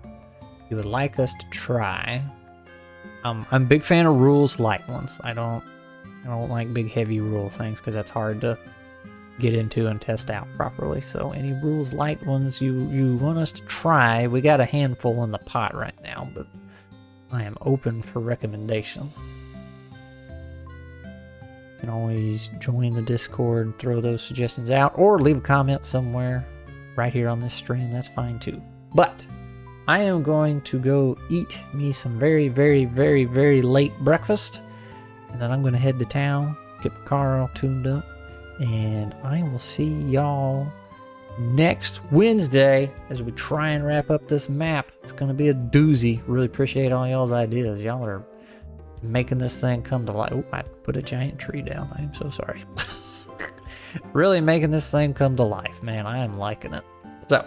Speaker 1: you would like us to try, I'm a big fan of rules light ones. I don't like big heavy rule things because that's hard to get into and test out properly. So any rules light ones you want us to try, we got a handful in the pot right now, but I am open for recommendations. You can always join the Discord, throw those suggestions out, or leave a comment somewhere right here on this stream. That's fine too. But I am going to go eat me some very, very, very, very late breakfast, and then I'm going to head to town, get my car all tuned up, and I will see y'all next Wednesday as we try and wrap up this map. It's going to be a doozy. Really appreciate all y'all's ideas. Y'all are making this thing come to life. Oh, I put a giant tree down. I am so sorry. Really making this thing come to life, man. I am liking it. So,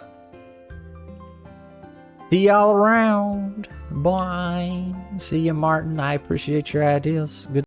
Speaker 1: see y'all around. Bye. See you, Martin. I appreciate your ideas. Good.